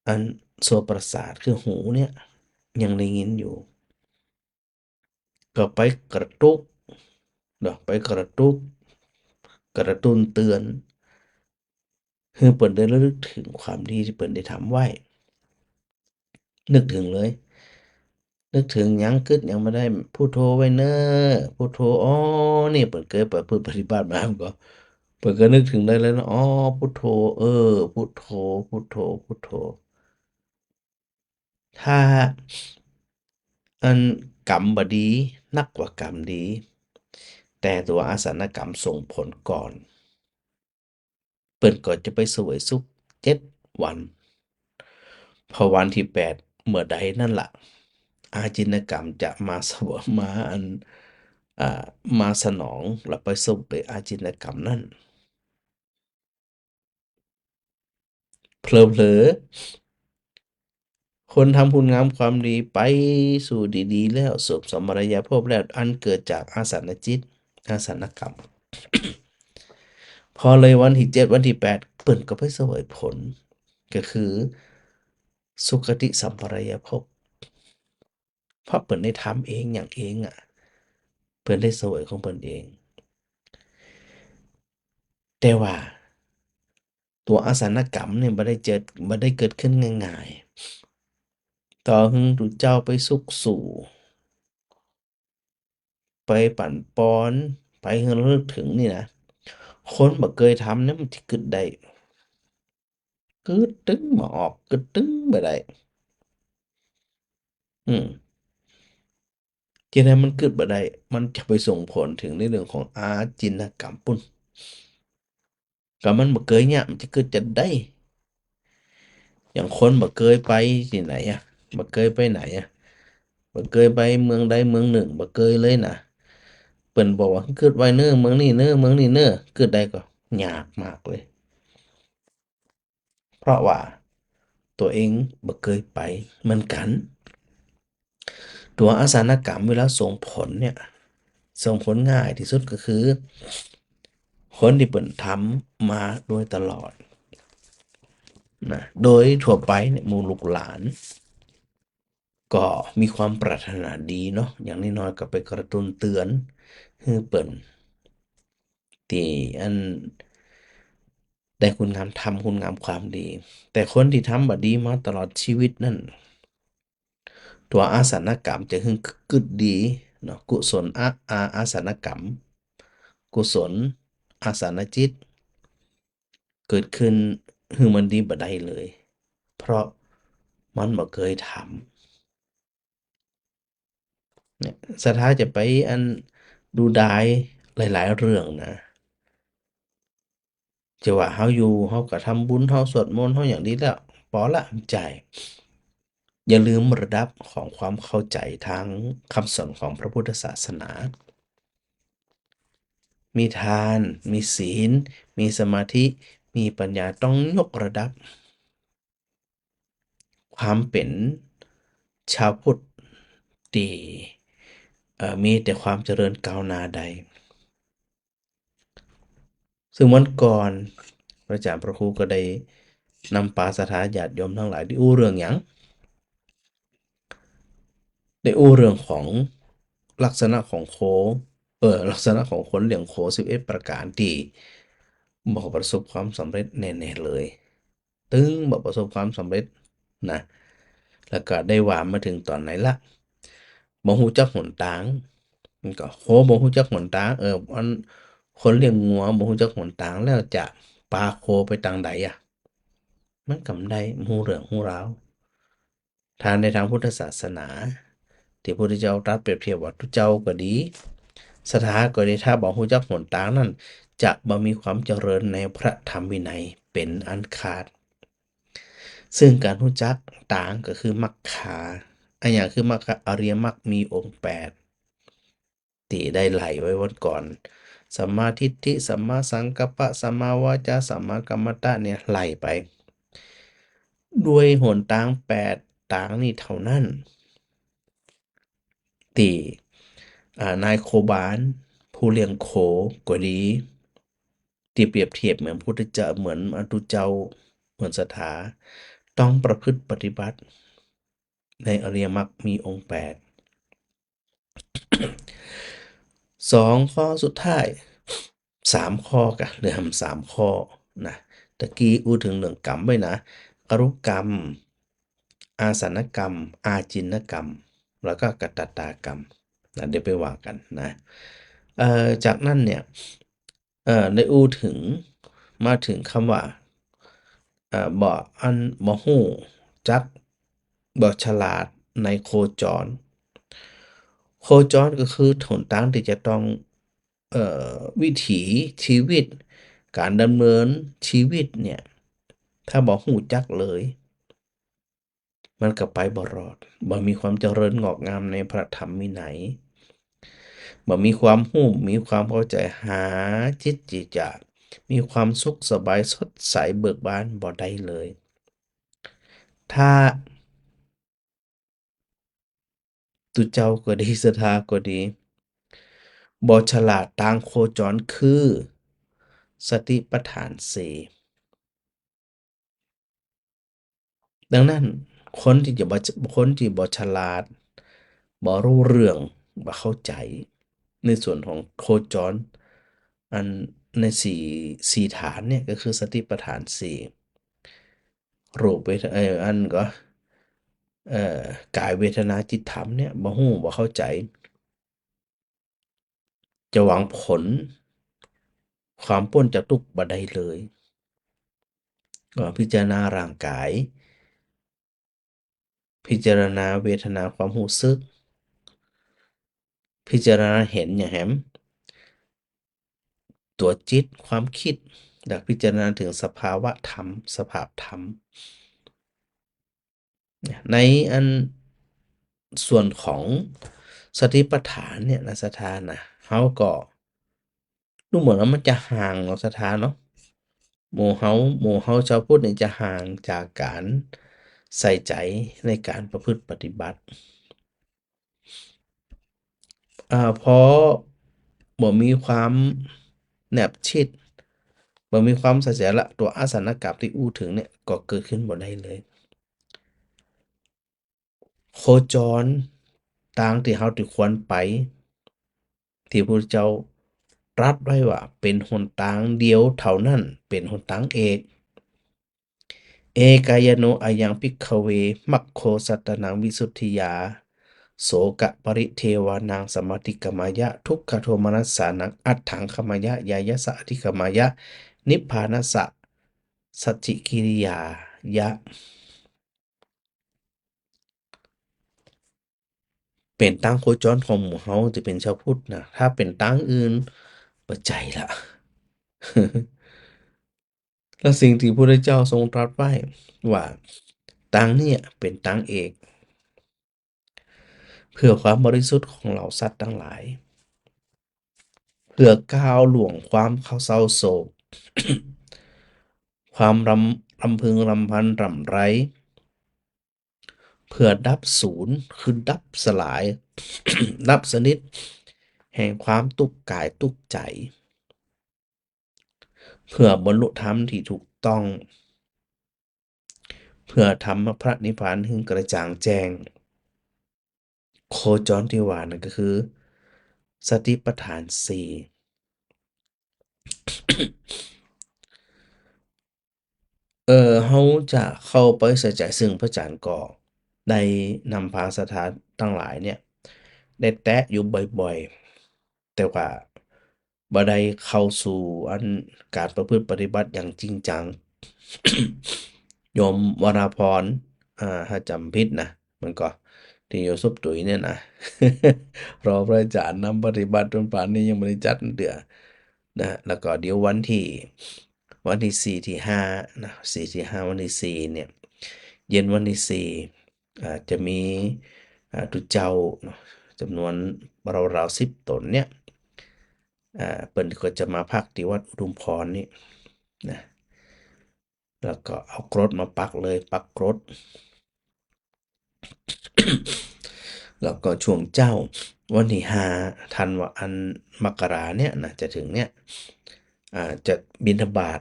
อันโสตประสาทคือหูเนี่ยยังได้ยินอยู่ก็ไปกระตุกไปกระตุกกระตุ้นเตือนให้เพิ่นได้ระลึกถึงความดีที่เพิ่นได้ทำไว้ นึกถึงเลย นึกถึงหยังคิดหยังบ่ได้พุทโธไว้เน้อพุทโธอ๋อนี่เพิ่นเคยประพฤติปฏิบัติมาก็ เปิดก็นึกถึงได้แล้วนะอ๋อพุทโธพุทโธพุทโธพุทโธถ้าอันกรรมบดีนักกว่ากรรมดีแต่ตัวอาสนกรรมส่งผลก่อนเปิ่นก็จะไปเสวยสุข7 วันพอวันที่8เมื่อใดนั่นล่ะอาจินกรรมจะมาเสวยมาอันอ่ามาสนองแล้วไปส่งไปอาจินกรรมนั่นเผลอๆคนทำคุณงามความดีไปสู่ดีๆแล้วสุขสมรยภพแล้วอันเกิดจากอาสนจิตอาสนกรรม พอเลยวันที่7วันที่8เปิ่นก็ไปเสวยผลก็คือสุคติสัมปรายภพเพราะเปิ่นได้ทำเองอย่างเองอ่ะเปิ่นได้เสวยของเปิ่นเองแต่ว่าตัวอาสนกรรมเนี่ยบ่ได้เกิดขึ้นง่ายๆต่อหึงทุเจ้าไปสุขสู่ไปปั่นป้อนไปให้ระลึกถึงนี่นะคนบ่เคยทำเนี่ยมันสิเกิดได้กึดตึ้งบ่ออกกึดตึ้งบ่ได้อืม ที่ใดมันเกิดบ่ได้ มันจะไปส่งผลถึงในเรื่องของอาจินกรรมปุ่นก็มันบ่เคยเนี่ยมันจะเกิดจะได้ อย่างคนบ่เคยไปที่ไหนอะบ่เคยไปไหนอะบ่เคยไปเมืองใดเมืองหนึ่งบ่เคยเลยนะเปิ้นบอกว่าเกิดไว้เน้อเมืองนี้เน้อเมืองนี้เน้อเกิดได้ก็ยากมากเลย เพราะว่าตัวเองบ่เคยไปเหมือนกัน ตัวอาสนกรรมเวลาส่งผลเนี่ยส่งผลง่ายที่สุดก็คือคนที่เปิ่นทำมาโดยตลอดนะโดยทั่วไปเนี่ยหมู่ลูกหลานก็มีความปรารถนาดีเนาะอย่างน้อยๆก็ไปกระตุ้นเตือนให้เปิ่นที่อันได้คุณงามทำคุณงามความดีแต่คนที่ทำบ่ดีมาตลอดชีวิตนั่นตัวอาสนกรรมจะฮึ่งกึดดีเนาะกุศลอาสนกรรมกุศลอาสนจิตเกิดขึ้นคือมันดีบ่ได้เลยเพราะมันบ่เคยทำเนี่ยสถ้าจะไปอันดูดายหลายๆเรื่องนะจะว่าเฮาอยู่เฮาก็ทำบุญเฮาสวดมนต์เฮาอย่างนี้แล้วพอละใจอย่าลืมระดับของความเข้าใจทางคำสอนของพระพุทธศาสนา มีทาน มีศีล มีสมาธิ มีปัญญาต้องยกระดับความเป็นชาวพุทธที่มีแต่ความเจริญก้าวหน้าใด ซึ่งวันก่อนพระอาจารย์พระครูก็ได้นำปาสถาญาติโยมทั้งหลายได้อู้เรื่องหยังได้อู้เรื่องของลักษณะของโคลักษณะของคนเลี้ยงโค11ประการที่บ่ประสบความสำเร็จแน่ๆเลยตึงบ่ประสบความสำเร็จนะแล้วก็ได้ว่ามาถึงตอนไหนละบ่ฮู้จักหนทางมันก็โคบ่ฮู้จักหนทางอันคนเลี้ยงงัวบ่ฮู้จักหนทางแล้วจะพาโคไปทางใดอะมันก็บ่ได้ฮู้เรื่องฮู้ราวถ้าในทางพุทธศาสนาที่พระพุทธเจ้าตรัสเปรียบเทียบว่าทุกเจ้าก็ดีสถาก็ดีถ้าบ่ฮู้จักหนทางนั้นจะบ่มีความเจริญในพระธรรมวินัยเป็นอันขาด ซึ่งการรู้จักต่างก็คือมรรคาอันอย่างคือมรรคอริยมรรคมีองค์8ที่ได้ไหลไว้วันก่อนสัมมาทิฏฐิสัมมาสังกัปปะสัมมาวาจาสัมมากัมมันตะเนี่ยไหลไปด้วยหนทาง8ทางนี้เท่านั้นที่นายโคบาลผู้เลี้ยงโคก็ดีที่เปรียบเทียบเหมือนพุทธเจ้าเหมือนอทุเจ้าเหมือนสถาต้องประพฤติปฏิบัติในอริยมรรคมีองค์8 2ข้อสุดท้าย3ข้อกะเหลือ3ข้อนะตะกี้อู้ถึงเรื่องกรรมไว้นะกรุกรรมอาสนกรรมอาจินกรรมแล้วก็กัตตากรรมนะเดี๋ยวไปว่ากันนะจากนั้นเนี่ย ได้อู้ถึงมาถึงคำว่าบ่บ่ฮู้จักบ่ฉลาดในโคจรโคจรก็คือหนทางที่จะต้องวิถีชีวิตการดำเนินชีวิตเนี่ยถ้าบ่ฮู้จักเลยมันก็ไปบ่รอดบ่มีความเจริญงอกงามในพระธรรมวินัยบ่มีความรู้มีความเข้าใจหาจิตที่จะมีความสุขสบายสดใสเบิกบานบ่ได้เลย ถ้าตุเจ้าก็ดีศรัทธาก็ดีบ่ฉลาดทางโคจรคือสติปัฏฐานสี่ดังนั้นคนที่จะบ่คนที่บ่ฉลาดบ่รู้เรื่องบ่เข้าใจในส่วนของโคจรอันในสี่ฐานเนี่ยก็คือสติปัฏฐานสี่รูปอันก็กายเวทนาจิตธรรมเนี่ยบ่ฮู้บ่เข้าใจจะหวังผลความพ้นจากทุกข์บ่ได้เลยก็พิจารณาร่างกาย พิจารณาเวทนาความรู้สึก พิจารณาเห็นอย่างแหมตัวจิตความคิดและพิจารณาถึงสภาวะธรรมสภาพธรรมในอันส่วนของสติปัฏฐานเนี่ยนะสถานนะเขาก็ดูเหมือนว่ามันจะห่างเนาะสถานเนาะหมู่เฮาชาวพุทธเนี่ยจะห่างจากการใส่ใจในการประพฤติปฏิบัติเพราะบ่มีความแนบชิดบ่มีความเสถียรตัวอาสนกรรมที่อู้ถึงเนี่ยก็เกิดขึ้นบ่ได้เลยโคจรทางที่เฮาที่ควรไปที่พระพุทธเจ้าตรัสไว้ว่าเป็นหนทางเดียวเท่านั้นเป็นหนทางเอกเอกายโนอะยังภิกขเวมัคโคสัตตนังวิสุทธิยาโสกะปริเทวานังสมมาติกมายะทุกขโทมนัสสานังอัตถังคมายะยายะสะอธิกมายะนิพพานัสสะสัจจิกิริยายะเป็นตั้งโคจรของหมู่เฮาที่เป็นชาวพุทธนะถ้าเป็นตั้งอื่นบ่ใจละ และสิ่งที่พระพุทธเจ้าทรงตรัสไว้ว่าตั้งเนี่ยเป็นตั้งเอกเพื่อความบริสุทธิ์ของเหล่าสัตว์ทั้งหลายเพื่อก้าวล่วงความเศร้าโศก ความรำพึงรำพันรำไรเพื่อดับศูนย์คือดับสลาย ดับสนิทแห่งความทุกข์กายทุกข์ใจเพื่อบรรลุธรรมที่ถูกต้องเพื่อทำพระนิพพานให้กระจ่างแจ้งโคจรที่ว่านั่นก็คือสติปัฏฐานสี่ เราจะเข้าไปใส่ใจซึ่งพระจันทร์ก็ได้นำพาสถานทั้งหลายเนี่ยได้แตะอยู่บ่อยๆแต่ว่าบ่ได้เข้าสู่อันการประพฤติปฏิบัติอย่างจริงจัง โยมวราพรถ้าจำผิดนะมันก็ที่โยมซุปตุ๋ยเนี่ยนะ รอพระอาจารย์นำปฏิบัติจนป่านนี้ยังไม่ได้จัดเดือนะแล้วก็เดี๋ยววันที่4ที่5นะ4ที่5วันที่4เนี่ยเย็นวันที่4จะมีตุเจ้าเนาะจำนวนราวๆ10ตนเนี่ยเปิ้นก็จะมาพักที่วัดอุทุมพรนี่นะแล้วก็เอากรดมาปักเลยปักกรด แล้วก็ช่วงเจ้าวันที่5 ธันวามกราเนี่ยนะจะถึงเนี่ยจะบิณฑบาต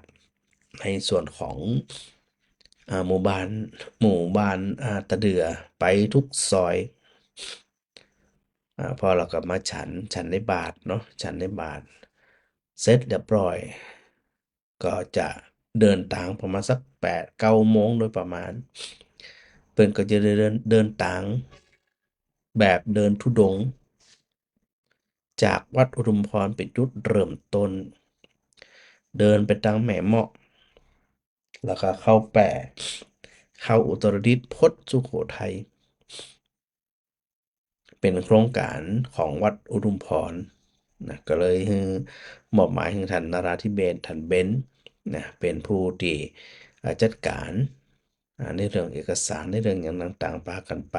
ในส่วนของหมู่บ้านตะเดือไปทุกซอยพอเรากลับมาฉันในบาทเนาะฉันในบาทเสร็จเรียบร้อยก็จะเดินทางประมาณสัก8-9 โมงโดยประมาณเพิ่นก็จะเดินทางแบบเดินธุดงค์จากวัดอุทุมพรเป็นจุดเริ่มต้น เดินไปตังแม่เมาะแล้วก็เข้าแปะเข้าอุตรดิตถ์พจน์สุโขทัยเป็นโครงการของวัดอุทุมพรนะก็เลยมอบหมายให้ท่านนราธิเบศรท่านเบนซ์นะเป็นผู้ที่จัดการในเรื่องเอกสารในเรื่องอย่างต่างๆพากันไป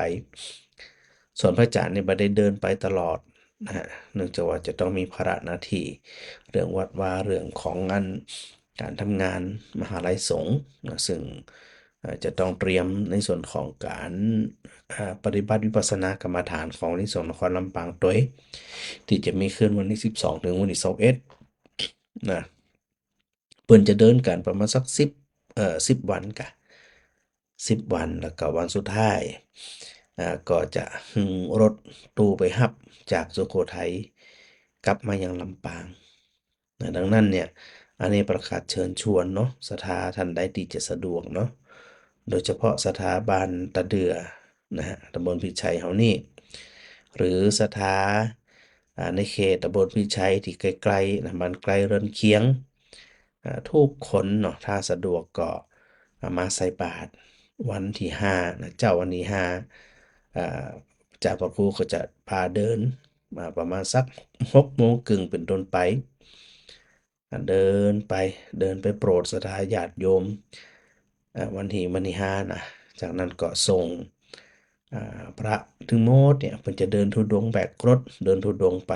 ส่วนพระอาจารย์เนี่ยบ่ได้เดินไปตลอดนะฮะเนื่องจากว่าจะต้องมีภาระหน้าที่เรื่องวัดวาเรื่องของงานการทำงานมหาลัยสงฆ์นะซึ่งจะต้องเตรียมในส่วนของการปฏิบัติวิปัสสนากรรมฐานของในส่วนนครลำปางตัวเองที่จะมีขึ้นวันที่12ถึงวันที่21นะเพิ่นจะเดินกันประมาณสัก10วันกะ10 วันแล้วก็วันสุดท้ายก็จะรถตู้ไปรับจากสุโขทัยกลับมายังลำปางนะดังนั้นเนี่ยอันนี้ประกาศเชิญชวนเนาะศรัทธาท่านใดที่จะสะดวกเนาะโดยเฉพาะสถาบันตะเดือนะฮะตำบลพิชัยเฮานี่หรือศรัทธาในเขตตำบลพิชัยที่ใกล้ๆนะมันไกลเรือนเคียงทุกคนเนาะถ้าสะดวกก็มาใส่บาตรวันที่5นะเจ้าวันที่5อ่าเจ้าพระครูก็จะพาเดินมาประมาณสัก6 โมงครึ่งเป็นต้นไปเดินไปเดินไปโปรดศรัทธาญาติโยมวันที่5นะจากนั้นก็ส่งพระถึงโมดเนี่ยเพิ่นจะเดินธุดงค์แบกรถเดินธุดงค์ไป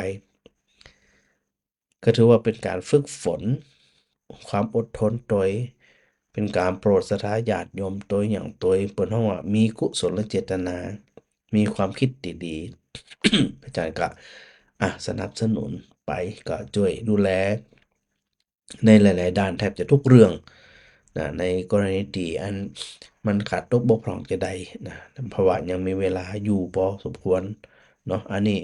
ก็ถือว่าเป็นการฝึกฝนความอดทนตัวเองเป็นการโปรดศรัทธาญาติโยมตัวอย่างตัวเองเปิดห้องว่ามีกุศลเจตนา มีความคิดดีๆ อาจารย์ก็สนับสนุนไปก็ช่วยดูแลในหลายๆด้านแทบจะทุกเรื่องนะในกรณีที่อันมันขาดตกบกพร่องจะใดนะเพราะว่ายังมีเวลาอยู่พอสมควรเนาะอันนี้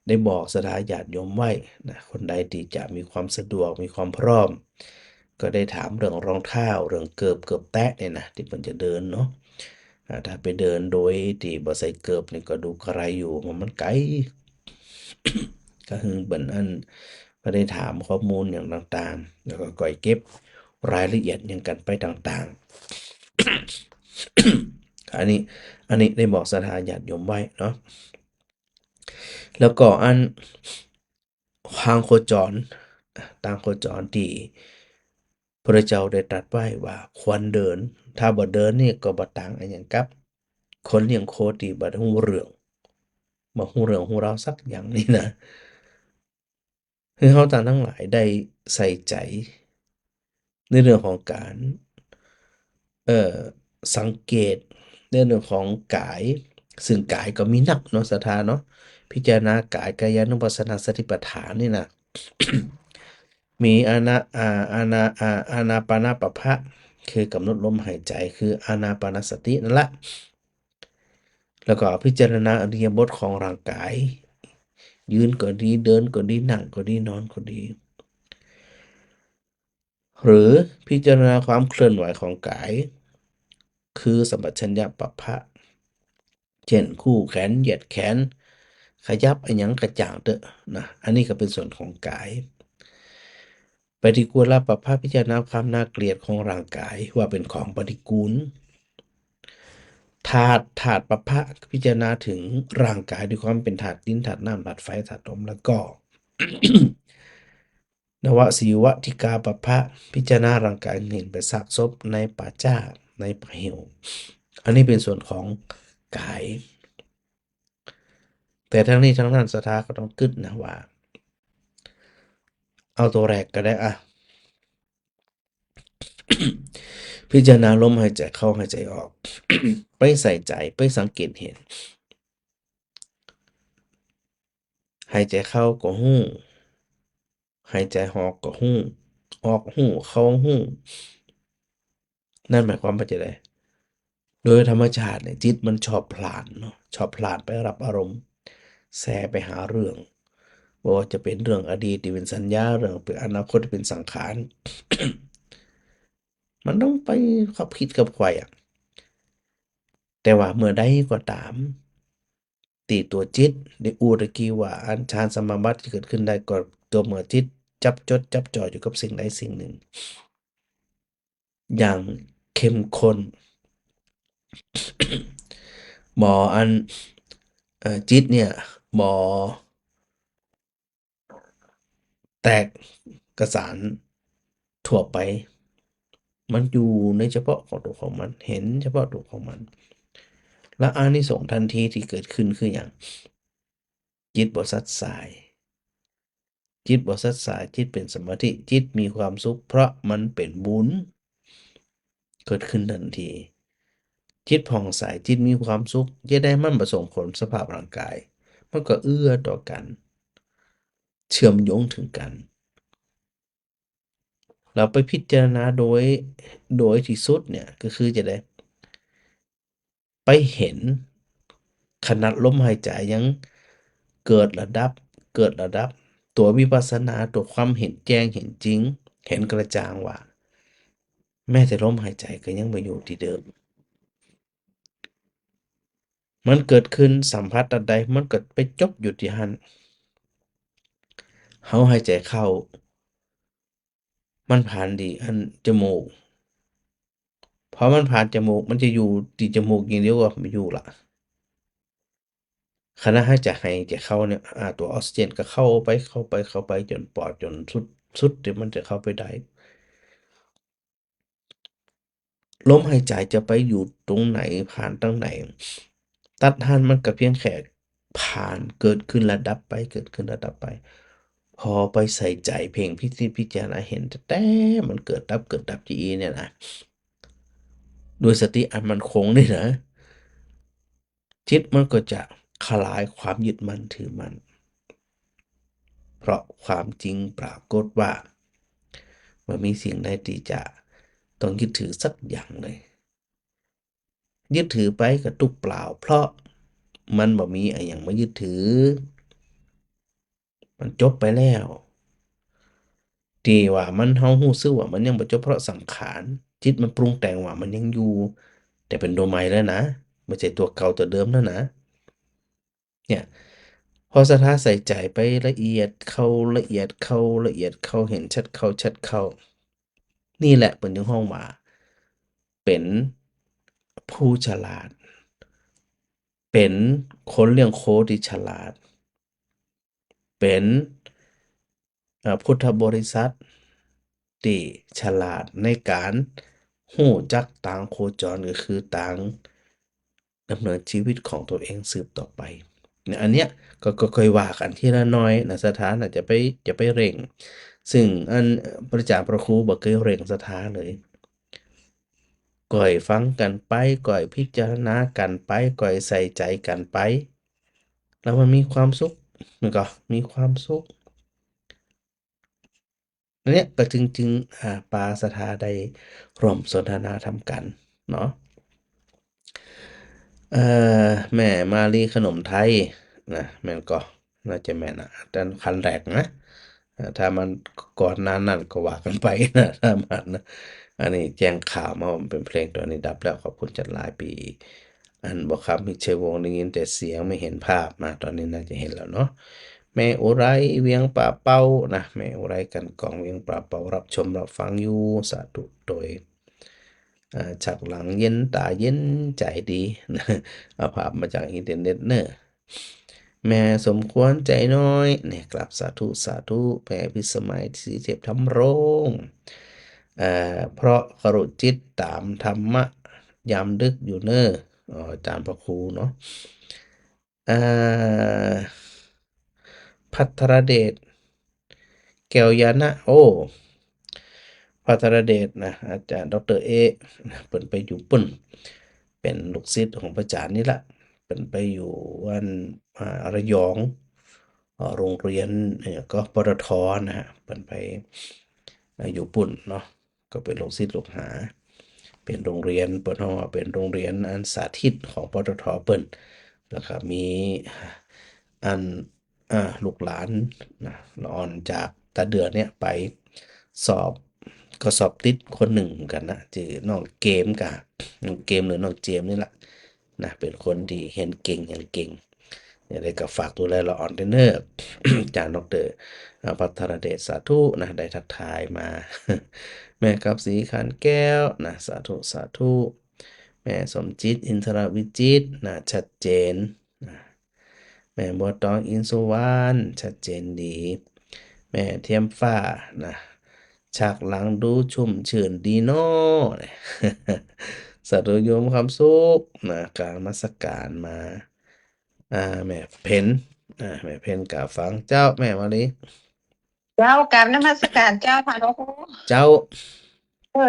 ได้บอกศรัทธาญาติโยมไว้นะคนใดที่จะมีความสะดวกมีความพร้อม ก็ได้ถามเรื่องรองเท้าเรื่องเกือบแตะเนี่ยนะที่มันจะเดินเนาะถ้าไปเดินโดยที่บ่ใส่เกือบนี่ก็ดูกระไรอยู่มันไกล ก็คือเบิ่นอันก็ได้ถามข้อมูลอย่างต่างๆแล้วก็ก่อยเก็บรายละเอียดอย่างกันไปต่างๆ อันนี้ได้บอกศรัทธาญาติโยมไว้เนาะแล้วก็อันทางโคจรทางโคจรที่พระเจ้าได้ตรัสไว้ว่าควรเดิน ถ้าบ่เดินนี่ก็บ่ต่างอันหยังกับคนเลี้ยงโคที่บ่ฮู้เรื่องบ่ฮู้เรื่องฮู้ราวสักอย่างนี่นะคือเฮาต่างทั้งหลายได้ใส่ใจในเรื่องของการเอ่อสังเกตในเรื่องของกายซึ่งกายก็มีนักเนาะศรัทธาเนาะพิจารณากายกายานุปัสสนาสติปัฏฐานนี่นะ มีอานาปานปภะคือกำหนดลมหายใจคืออานาปานสตินั่นแหละแล้วก็พิจารณาอิริยาบถของร่างกายยืนก็ดีเดินก็ดีนั่งก็ดีนอนก็ดีหรือพิจารณาความเคลื่อนไหวของกายคือสัมปชัญญะปัปพะเช่นคู่แขนเหยียดแขนขยับอันหยังกระจ่างเตอะนะอันนี้ก็เป็นส่วนของกายปฏิกูลปัปพะพิจารณาความน่าเกลียดของร่างกายว่าเป็นของปฏิกูลธาตุปัปพะพิจารณาถึงร่างกายด้วยความเป็นธาตุดินธาตุน้ำธาตุไฟธาตุลมแล้วก็ นวสีวทิกาปภะพิจารณาร่างกายเห็นเป็นซากศพในป่าจ้าในป่าเหวอันนี้เป็นส่วนของกาย แต่ทั้งนี้ทั้งนั้นศรัทธาก็ต้องกึศนะว่า เอาตัวแรกก็ได้พิจารณาลมหายใจเข้าหายใจออก ไปใส่ใจไปสังเกตเห็น หายใจเข้าก็หู้หายใจออกก็หู้ออกหู้เข้าหู้นั่นหมายความว่าจะได้โดยธรรมชาติเนี่ยจิตมันชอบพลานเนาะชอบพลานไปรับอารมณ์แสไปหาเรื่องว่าจะเป็นเรื่องอดีตที่เป็นสัญญาเรื่องเป็นอนาคตที่เป็นสังขาร มันต้องไปขับคิดกับไขว่แต่ว่าเมื่อใดก็ตามตีตัวจิตได้อูตะกี้ว่าอันฌานสมาบัติที่เกิดขึ้นได้ก็ตัวเมื่อจิต จับจดจับจ่ออยู่กับสิ่งใดสิ่งหนึ่ง อย่างเข้มข้น บ่อันจิตเนี่ยบ่แตกกระสานทั่วไป มันอยู่ในเฉพาะของตัวของมัน เห็นเฉพาะตัวของมัน และอานิสงส์ทันทีที่เกิดขึ้นคืออย่างจิตบ่ซัดสาย จิตบ่ซัดสาย จิตเป็นสมาธิ จิตมีความสุข เพราะมันเป็นบุญเกิดขึ้นทันที จิตผ่องใส จิตมีความสุขจะได้มันบ่ส่งผลสภาพร่างกาย มันก็เอื้อต่อกัน เชื่อมโยงถึงกัน เราไปพิจารณาโดยที่สุดเนี่ยก็คือจะได้ไปเห็นขนาดลมหายใจยังเกิดระดับตัววิปัสสนาตัวความเห็นแจ้งเห็นจริง เห็นกระจ่างว่า แม้แต่ลมหายใจก็ยังบ่อยู่ที่เดิม มันเกิดขึ้นสัมผัสอันใดมันก็ไปจบอยู่ที่หั้นเฮาหายใจเข้า มันผ่านที่อันจมูก พอมันผ่านจมูกมันจะอยู่ที่จมูกอย่างเดียวก็ไม่อยู่ละขณะหายใจเข้าเนี่ยตัวออกซิเจนก็เข้าไปจนปอดจนสุดที่มันจะเข้าไปได้ ลมหายใจจะไปอยู่ตรงไหนผ่านตรงไหน ตัดหั้นมันก็เพียงแค่ผ่านเกิดขึ้นแล้วดับไปเกิดขึ้นแล้วดับไป พอไปใส่ใจเพ่งพิจารณาเห็นแต่มันเกิดดับจีเนี่ยนะด้วยสติอันมั่นคงนี่นะ จิตมันก็จะคลายความยึดมั่นถือมั่น เพราะความจริงปรากฏว่ามันมีสิ่งใดที่จะต้องยึดถือสักอย่างเลย ยึดถือไปก็ตุกเปล่า เพราะมันบ่มีอะไรอย่างมายึดถือ มันจบไปแล้วที่ว่ามันเฮารู้สึกว่ามันยังบ่จบเพราะสังขาร จิตมันปรุงแต่งว่ามันยังอยู่ แต่เป็นตัวใหม่แล้วนะไม่ใช่ตัวเก่าตัวเดิมแล้วนะ เนี่ยพอศรัทธาใส่ใจไปละเอียดเข้าเห็นชัดเข้า นี่แหละเป็นถึงห้องว่าเป็นผู้ฉลาด เป็นคนเลี้ยงโคที่ฉลาด เป็นพุทธบริษัทที่ฉลาดในการรู้จักทางโคจรก็คือทางดำเนินชีวิตของตัวเองสืบต่อไปเนี่ยอันเนี้ยก็ค่อยว่ากันทีละน้อยนะศรัทธาน่ะจะไปเร่ง ซึ่งอันพระอาจารย์พระครูบ่เคยเร่งศรัทธาเลยก็ให้ฟังกันไปก็ให้พิจารณากันไปก็ให้ใส่ใจกันไป แล้วมันมีความสุขมันก็มีความสุขอันเนี้ยก็จึงปาศรัทธาได้ร่วมสนทนาธรรมกันเนาะแม่มาลีขนมไทยนะแม่นก็น่าจะแม่นนะแต่คันแรกนะถ้ามันก่อนหน้านั้นก็ว่ากันไปนะถ้ามันนะอันนี้แจ้งข่าวมาว่ามันเป็นเพลงตัวนี้ดับแล้วขอบคุณจัดหลายปี อันบอกครับมิตรชัยวงศ์ได้ยินแต่เสียงไม่เห็นภาพมาตอนนี้น่าจะเห็นแล้วเนาะแม่อุไรเวียงป่าเป้านะแม่อุไรกันกองเวียงป่าเป้ารับชมรับฟังอยู่สาธุโดยฉากหลังเย็นตาเย็นใจดีนะเอาภาพมาจากอินเทอร์เน็ตเนอะแม่สมควรใจน้อยเนี่ยกลับสาธุแผ่พิสมัยสีเจ็บทำโรงเพราะครุจิตตามธรรมะยามดึกอยู่เนอะอาจารย์พระครูเนาะภัทรเดชแก้วยานะโอ้ภัทรเดชนะอาจารย์ดรเอนะเปิ่นไปอยู่ปุ่นเป็นลูกศิษย์ของพระอาจารย์นี่แหละเปิ่นไปอยู่วันระยองโรงเรียนก็ปตทนะฮะเปิ่นไปอยู่ปุ่นเนาะก็เป็นลูกศิษย์ลูกหา เป็นโรงเรียนเปิ่นฮ้องว่าเป็นโรงเรียนอันสาธิตของปตทเปิ่นแล้วก็มีอันลูกหลานนะละอ่อนจากตาเดือเนี่ยไปสอบก็สอบติดคนหนึ่งเหมือนกันนะชื่อน้องเกมกับน้องเกมหรือน้องเจมส์นี่แหละนะเป็นคนที่เห็นเก่งอย่างเก่ง อย่างไรก็ฝากดูแลละอ่อนเนอร์ จากดรพัทรเดชสาธุนะได้ทักทายมา แม่กับสีขันแก้วนะสาธุสาธุแม่สมจิตอินทรวิจิตรนะชัดเจนนะแม่บัวตองอินสุวรรณชัดเจนดี แม่เทียมฟ้านะฉากหลังดูชุ่มชื่นดีเนาะ สาธุโยมความสุขนะกรารนมัสการมาแม่เพ็ญแม่เพ็ญกับฟังเจ้าแม่มาลี เจ้ากราบนมัสการเจ้าค่ะหลวงปู่ เจ้า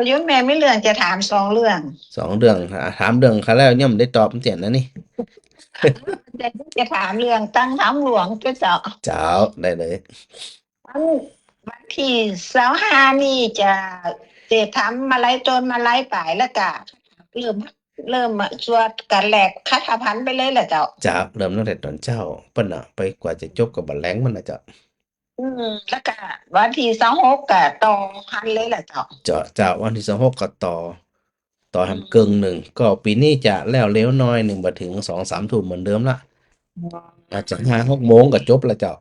โยมแม่ไม่เรื่องจะถาม2เรื่อง 2 เรื่องถามเรื่องเขาแล้วย่อมได้ตอบเตียนนะนี่ จะถามเรื่องตั้งธรรมหลวงเจ้า เจ้าได้เลย วันที่25นี่จะทำมาลัยต้นมาลัยปลายแล้วก็เริ่มสวดกันแหลกคาถาพันธ์ไปเลยแหละเจ้า เจ้าเริ่มตั้งแต่ตอนเจ้าเปิ้นไปกว่าจะจบกับบัดแลงมันนะเจ้า แล้วก็วันที่26ก็ต่อพันเลยแหละเจ้า เจ้าวันที่26ก็ต่อทำเกิงหนึ่งก็ปีนี้จะแล้วเร็วน้อยหนึ่งบ่ถึง2-3 ทุ่มเหมือนเดิมละอาจจะ5-6 โมงก็จบแล้วเจ้า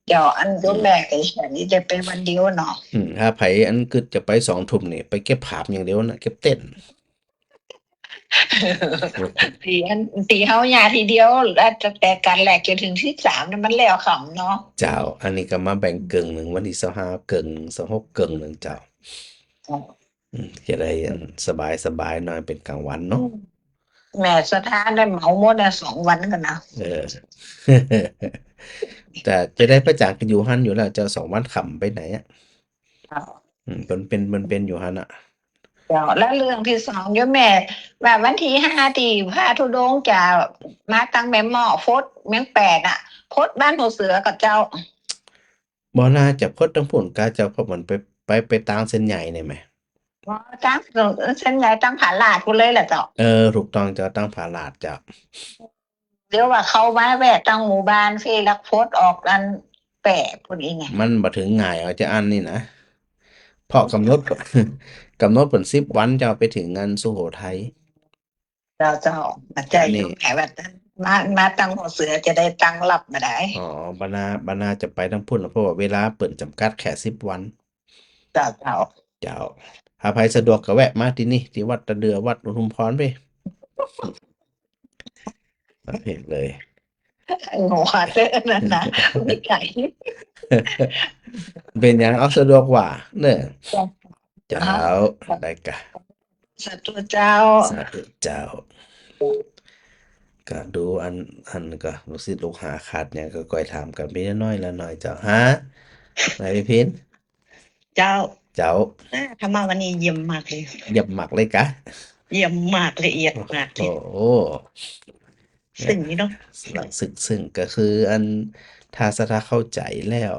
เดี๋ยวอันโยมแม่ก็อย่างนี้จะเป็นวันเดียวเนาะ ถ้าไผอันคือจะไป2 ทุ่มนี่ไปเก็บภาพอย่างเดียวนะเก็บเต้น ตีเฮาญาทีเดียวแล้วแต่การแหลกจนถึงที่3นั้นมันแล้วขำเนาะ เจ้า อันนี้ก็มาแบ่งเกิงหนึ่งวันที่25เกิงหนึ่ง26เกิงหนึ่งเจ้าจะได้สบายหน่อยเป็นกลางวันเนาะ แม่สถานได้เหมาหมดอ่ะ2 วันกันนะ เออ แต่จะได้พระจากกันอยู่หันอยู่แล้วเจ้า2 วันค่ำไปไหนอ่ะมันเป็นอยู่หันอ่ะ เดี๋ยวแล้วเรื่องที่2โยมแม่ว่าวันที่5ที่พระธุดงค์จะมาตั้งแม่หม้อฟดเมียง8อ่ะฟดบ้านหัวเสือกับเจ้า บ่น่าจะพดทั้งผลกาเจ้าเพราะมันไปตางเส้นใหญ่นี่แหม ตั้งเส้นใหญ่ตั้งผาลาดกูเลยแหละเจ้า ถูกต้องเจ้าตั้งผาลาดเจ้า เดี๋ยวว่าเขามาแวะตั้งหมู่บ้านเฟรักฟดออกอัน8พุ่นอีไง มันบ่ถึงง่ายเอาจะอันนี่นะเพราะกำหนด กำหนดเป็น10 วันเจ้าไปถึงงานสุโขทัย เจ้ามาใจโยมแม่ว่ามาตั้งหัวเสือจะได้ตั้งรับมาได้ บานาจะไปทั้งพุ่นเพราะว่าเวลาเปิดจำกัดแค่10 วัน เจ้า เจ้าถ้าใครสะดวกก็แวะมาที่นี่ที่วัดตะเดือวัดอุทุมพรไปมาเพจเลย หัวเด้อนั่นนะไม่ไก่ เป็นอย่างเอาสะดวกกว่าเนอะ จ้ะ เจ้าได้กะ สาธุเจ้า สาธุเจ้าก็ดูอันก็ลูกศิษย์ลูกหาขาดเนี่ยก็ก่อยถามกันไปน้อยละหน่อยเจ้าฮะนายพิพิน เจ้า เจ้า ธรรมะวันนี้เยี่ยมมากเลย เยี่ยมหมักเลยกะ เยี่ยมมากละเอียดมาก โอ้โห ซึ่งนี่เนาะ หลักซึ่งก็คืออันถ้าเข้าใจแล้ว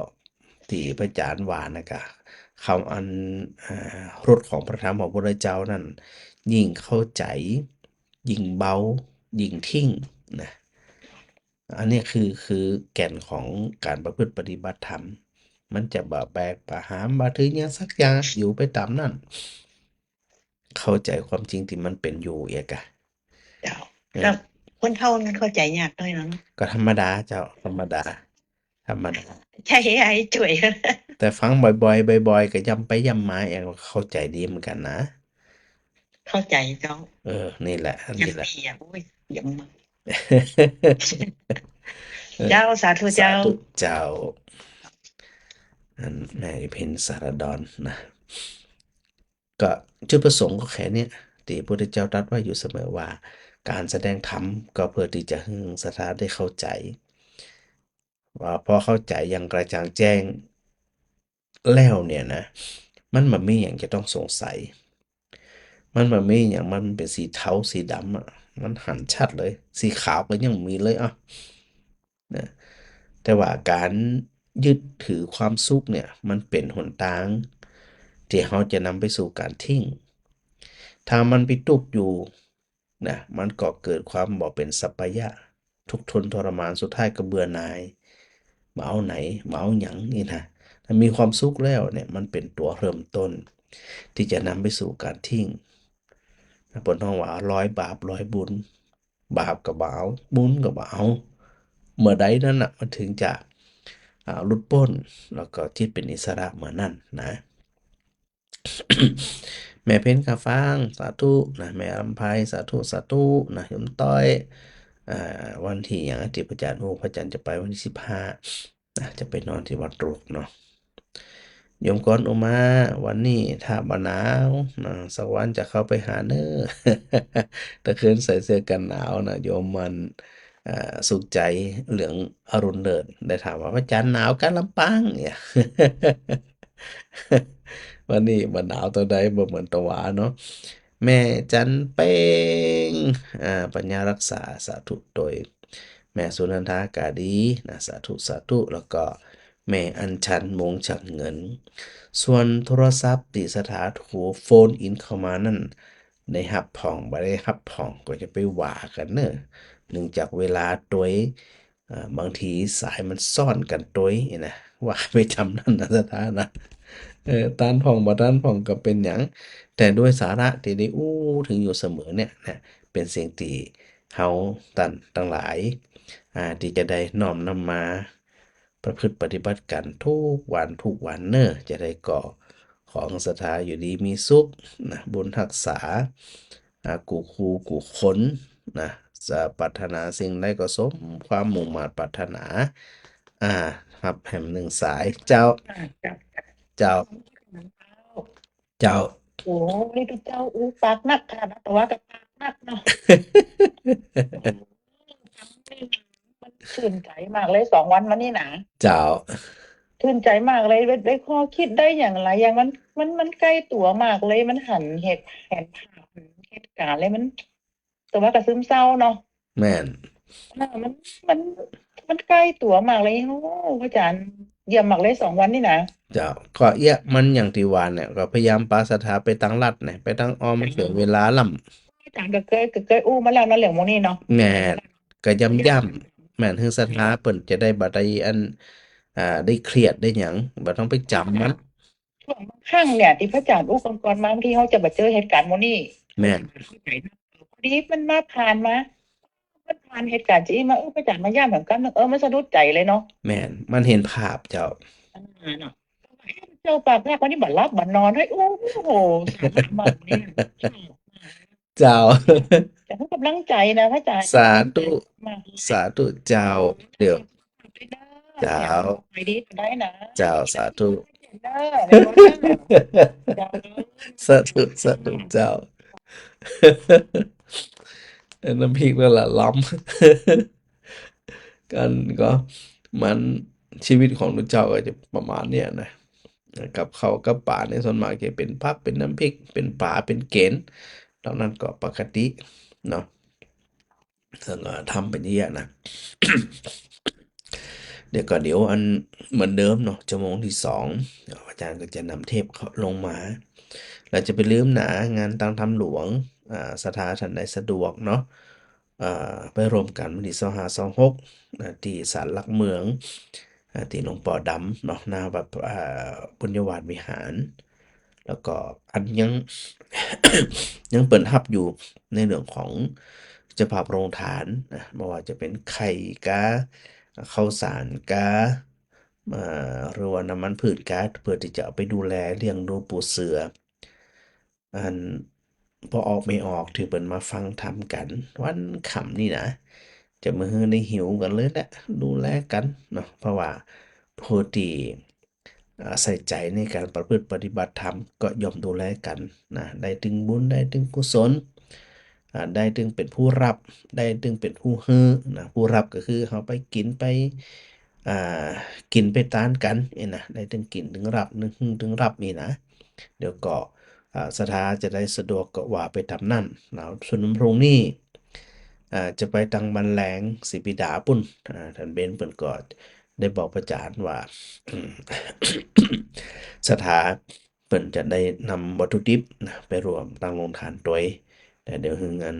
ที่พระอาจารย์ว่านะกะคำอันรสของพระธรรมของพระเจ้านั้นยิ่งเข้าใจยิ่งเบายิ่งทิ้งนะอันนี้คือแก่นของการประพฤติปฏิบัติธรรม มันจะบ่แบกบ่หามบ่ถือหยังสักอย่างอยู่ไปตามนั้นเข้าใจความจริงที่มันเป็นอยู่เอกะ เจ้าแล้วคนเฒ่านั้นเข้าใจยากด้วยเนาะ ก็ธรรมดาเจ้าธรรมดา ใช่ให้ช่วย แต่ฟังบ่อยๆก็ย้ำไปย้ำมาเองเข้าใจดีเหมือนกันนะ เข้าใจเจ้า นี่แหละ เยี่ย นี่ ม แหละ เยี่ยมโอ้ยเยี่ยมมากเจ้าสาธุเจ้า สาธุเจ้าแม่เพ็ญสารดรนะก็จุดประสงค์ก็แค่เนี้ยที่พระพุทธเจ้าตรัสไว้อยู่เสมอว่า การแสดงธรรมก็เพื่อที่จะให้ศรัทธาได้เข้าใจ ว่าพอเข้าใจอย่างกระจ่างแจ้งแล้วเนี่ยนะ มันบ่มีหยังจะต้องสงสัย มันบ่มีหยังมันเป็นสีเทาสีดำอ่ะ มันหันชัดเลย สีขาวก็ยังมีเลยนะแต่ว่าการยึดถือความสุขเนี่ย มันเป็นหนทางที่เราจะนำไปสู่การทิ้ง ถ้ามันไปตุกอยู่นะมันก็เกิดความบ่เป็นสัพพยะ ทุกข์ทนทรมานสุดท้ายก็เบื่อหน่ายมาเอาไหนมาเอาหยังนี่นะถ้ามีความสุขแล้วเนี่ยมันเป็นตัวเริ่มต้น ที่จะนำไปสู่การทิ้งบนท้องว่า100 บาป100 บุญ บาปก็บ่เอาบุญก็บ่เอา เมื่อใดนั้นน่ะมันถึงจะหลุดพ้นแล้วก็จิตเป็นอิสระเหมือนนั้นนะ แม่เพ็ญก็ฟังสาธุนะแม่อำไพสาธุสาธุนะโยมต้อยวันที่อย่างที่พระอาจารย์โอ้พระอาจารย์จะไปวันที่15นะจะไปนอนที่วัดตรุกเนาะโยมก่อนอุมาวันนี้ถ้าบ่หนาวนะสักวันจะเข้าไปหาเน้อ แต่คืนใส่เสื้อกันหนาวนะโยมมันสุขใจเหลืองอรุณเลิศได้ถามว่าพระอาจารย์หนาวกันลำปางเนี่ย วันนี้มันหนาวตัวใดบ่เหมือนตะหวาเนาะแม่จันเป้งปัญญารักษาสาธุโดยแม่สุนันทากาดีนะสาธุสาธุแล้วก็แม่อัญชันมงฉันเงิน ส่วนโทรศัพท์ที่สถาถูโฟนอินเข้ามานั่นได้รับผ่องบ่ได้รับผ่องก็จะไปว่ากันเนอะเนื่องจากเวลาตัวบางทีสายมันซ่อนกันตัวนะว่าไปจำนั่นนะสถานะต้านผ่องบ่ต้านผ่องก็เป็นอย่างแต่ด้วยสาระที่ได้อู้ถึงอยู่เสมอเนี่ยนะเป็นสิ่งที่เฮาตั้งหลายที่จะได้น้อมนำมาประพฤติปฏิบัติกันทุกวันเนอะจะได้ก่อของศรัทธาอยู่ดีมีสุขนะบุญรักษากูคูกูขนนะจะปรารถนาสิ่งใดก็สมความมุ่งมา่ปรารถนาครับแห่งหนึ่งสายเจ้า เจ้า เจ้า โอ้นี่เป็นเจ้าอู้ปากนักค่ะนะแต่ว่ากับปากนักเนาะมันชื่นใจมากเลย2 วันมานี่นะ เจ้า ชื่นใจมากเลยได้ข้อคิดได้อย่างไรอย่างมันใกล้ตัวมากเลยมันหันเหตุภาพเหตุการณ์เลยมัน แต่ว่าก็ซึมเศร้าเนาะ แม่น มันใกล้ตัวมากเลยโอ้พระอาจารย์เยี่ยมมากเลย2 วันนี่นะ เจ้าก็เอี้ยมันอย่างที่ว่าเนี่ยก็พยายามปาศรัทธาไปทางลัดเนี่ยไปทางอ้อมมันเสียเวลาล่ำ อาจารย์ก็เคยอู้มาแล้วนะเรื่องพวกนี้เนาะ แม่นก็ย้ำแม่นคือศรัทธาเพิ่นจะได้บ่ได้ได้เครียดได้หยังบ่ต้องไปจำมัน ช่วงบางครั้งเนี่ยที่พระอาจารย์อู้ก่อนๆมาบางทีเขาจะมาเจอเหตุการณ์พวกนี้ แม่น พอดีมันมาผ่านเหตุการณ์จริงมาพระอาจารย์มาย่ามเหมือนกันมันสะดุดใจเลยเนาะ แม่นมันเห็นภาพเจ้า เนาะเจ้าปากแรกวันนี้บัดรับบัดนอนให้โอ้โหสามารถมาเนี่ย เจ้า แต่ให้กำลังใจนะพระอาจารย์ สาธุ มาก สาธุเจ้า เดี๋ยว เจ้า ไปดีก็ได้นะ เจ้าสาธุ เด้อในวันนั้นเจ้า สาธุสาธุเจ้า น้ำพริกนั่นแหละล้ำ กันก็มันชีวิตของพระเจ้าก็จะประมาณเนี้ยนะกับเขาวกับป่าในส่วนมากจะเป็นพักเป็นน้ำพริกเป็นป่าเป็นเกณฑ์ตอนนั้นก็ปกติเนาะซึ่งก็ทำเป็นเยอะนะ เดี๋ยวอันเหมือนเดิมเนาะชั่วโมงที่2อาจารย์ก็จะนำเทปเขาลงมาเราจะไปลืมหนางานตั้งธรรมหลวงสถานท่านใดสะดวกเนาะไปรวมกันวันที่25 26ที่ศาลหลักเมืองที่หลวงปู่ดำเนาะหน้าแบบปุญญวาสวิหาร แล้วก็อันยัง ยังเปิดรับอยู่ในเรื่องของเจ้าภาพโรงทานนะไม่ว่าจะเป็นไข่กาข้าวสารกาหรือว่าน้ำมันพืชกาเพื่อที่จะเอาไปดูแลเลี้ยงดูปูเสืออันพอออกไม่ออกถือเป็นมาฟังทำกันวันขำนี่นะ จะมือในหิวกันเลยแหละดูแลกันเนาะเพราะว่าผู้ที่ใส่ใจในการประพฤติปฏิบัติธรรมก็ย่อมดูแลกันนะได้ถึงบุญได้ถึงกุศลได้ถึงเป็นผู้รับได้ถึงเป็นผู้ให้นะผู้รับก็คือเขาไปกินไปอ่ากินไปตานกันนะได้ถึงกินถึงรับนึงถึงรับนี่นะ เดี๋ยวก็ศรัทธาจะได้สะดวกก็ว่าไปทำนั่นนะส่วนพรุ่งนี้จะไปตังบันแหลงสิปิดาปุ่นท่านเบนเปิ่นก็ได้บอกประจานว่า ศรัทธาเปิ่นจะได้นำวัตถุดิบนะไปรวมตั้งโรงทานตัวยแต่เดี๋ยวหึงงาน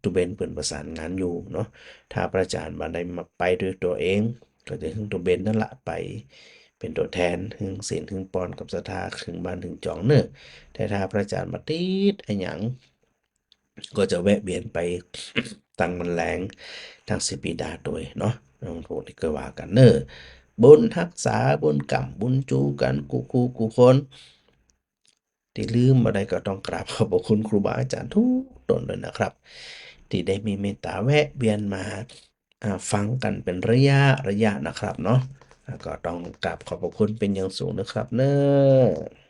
ตุเบนเปิ่นประสานงานอยู่เนาะถ้าพระอาจารย์มาได้มาไปด้วยตัวเอง ก็จะหึงตุเบนนั่นละไปเป็นตัวแทนถึงศีลถึงปอนกับศรัทธาถึงบ้านถึงจองเนอะแต่ถ้าพระอาจารย์มาติดไอ้หยังก็จะแวะเวียนไป ตั้งมันแรงทางสิปีดาโดยเนาะ น้องโทนี่ก็ว่ากันเนอะบุญรักษาบุญกรรมบุญจูกันกูคู่กูคนที่ลืมบ่ได้ก็ต้องกราบขอบพระคุณครูบาอาจารย์ทุกตนเลยนะครับ ที่ได้มีเมตตาแวะเวียนมาฟังกันเป็นระยะนะครับเนาะก็ต้องกราบขอบพระคุณเป็นอย่างสูงนะครับเนอะ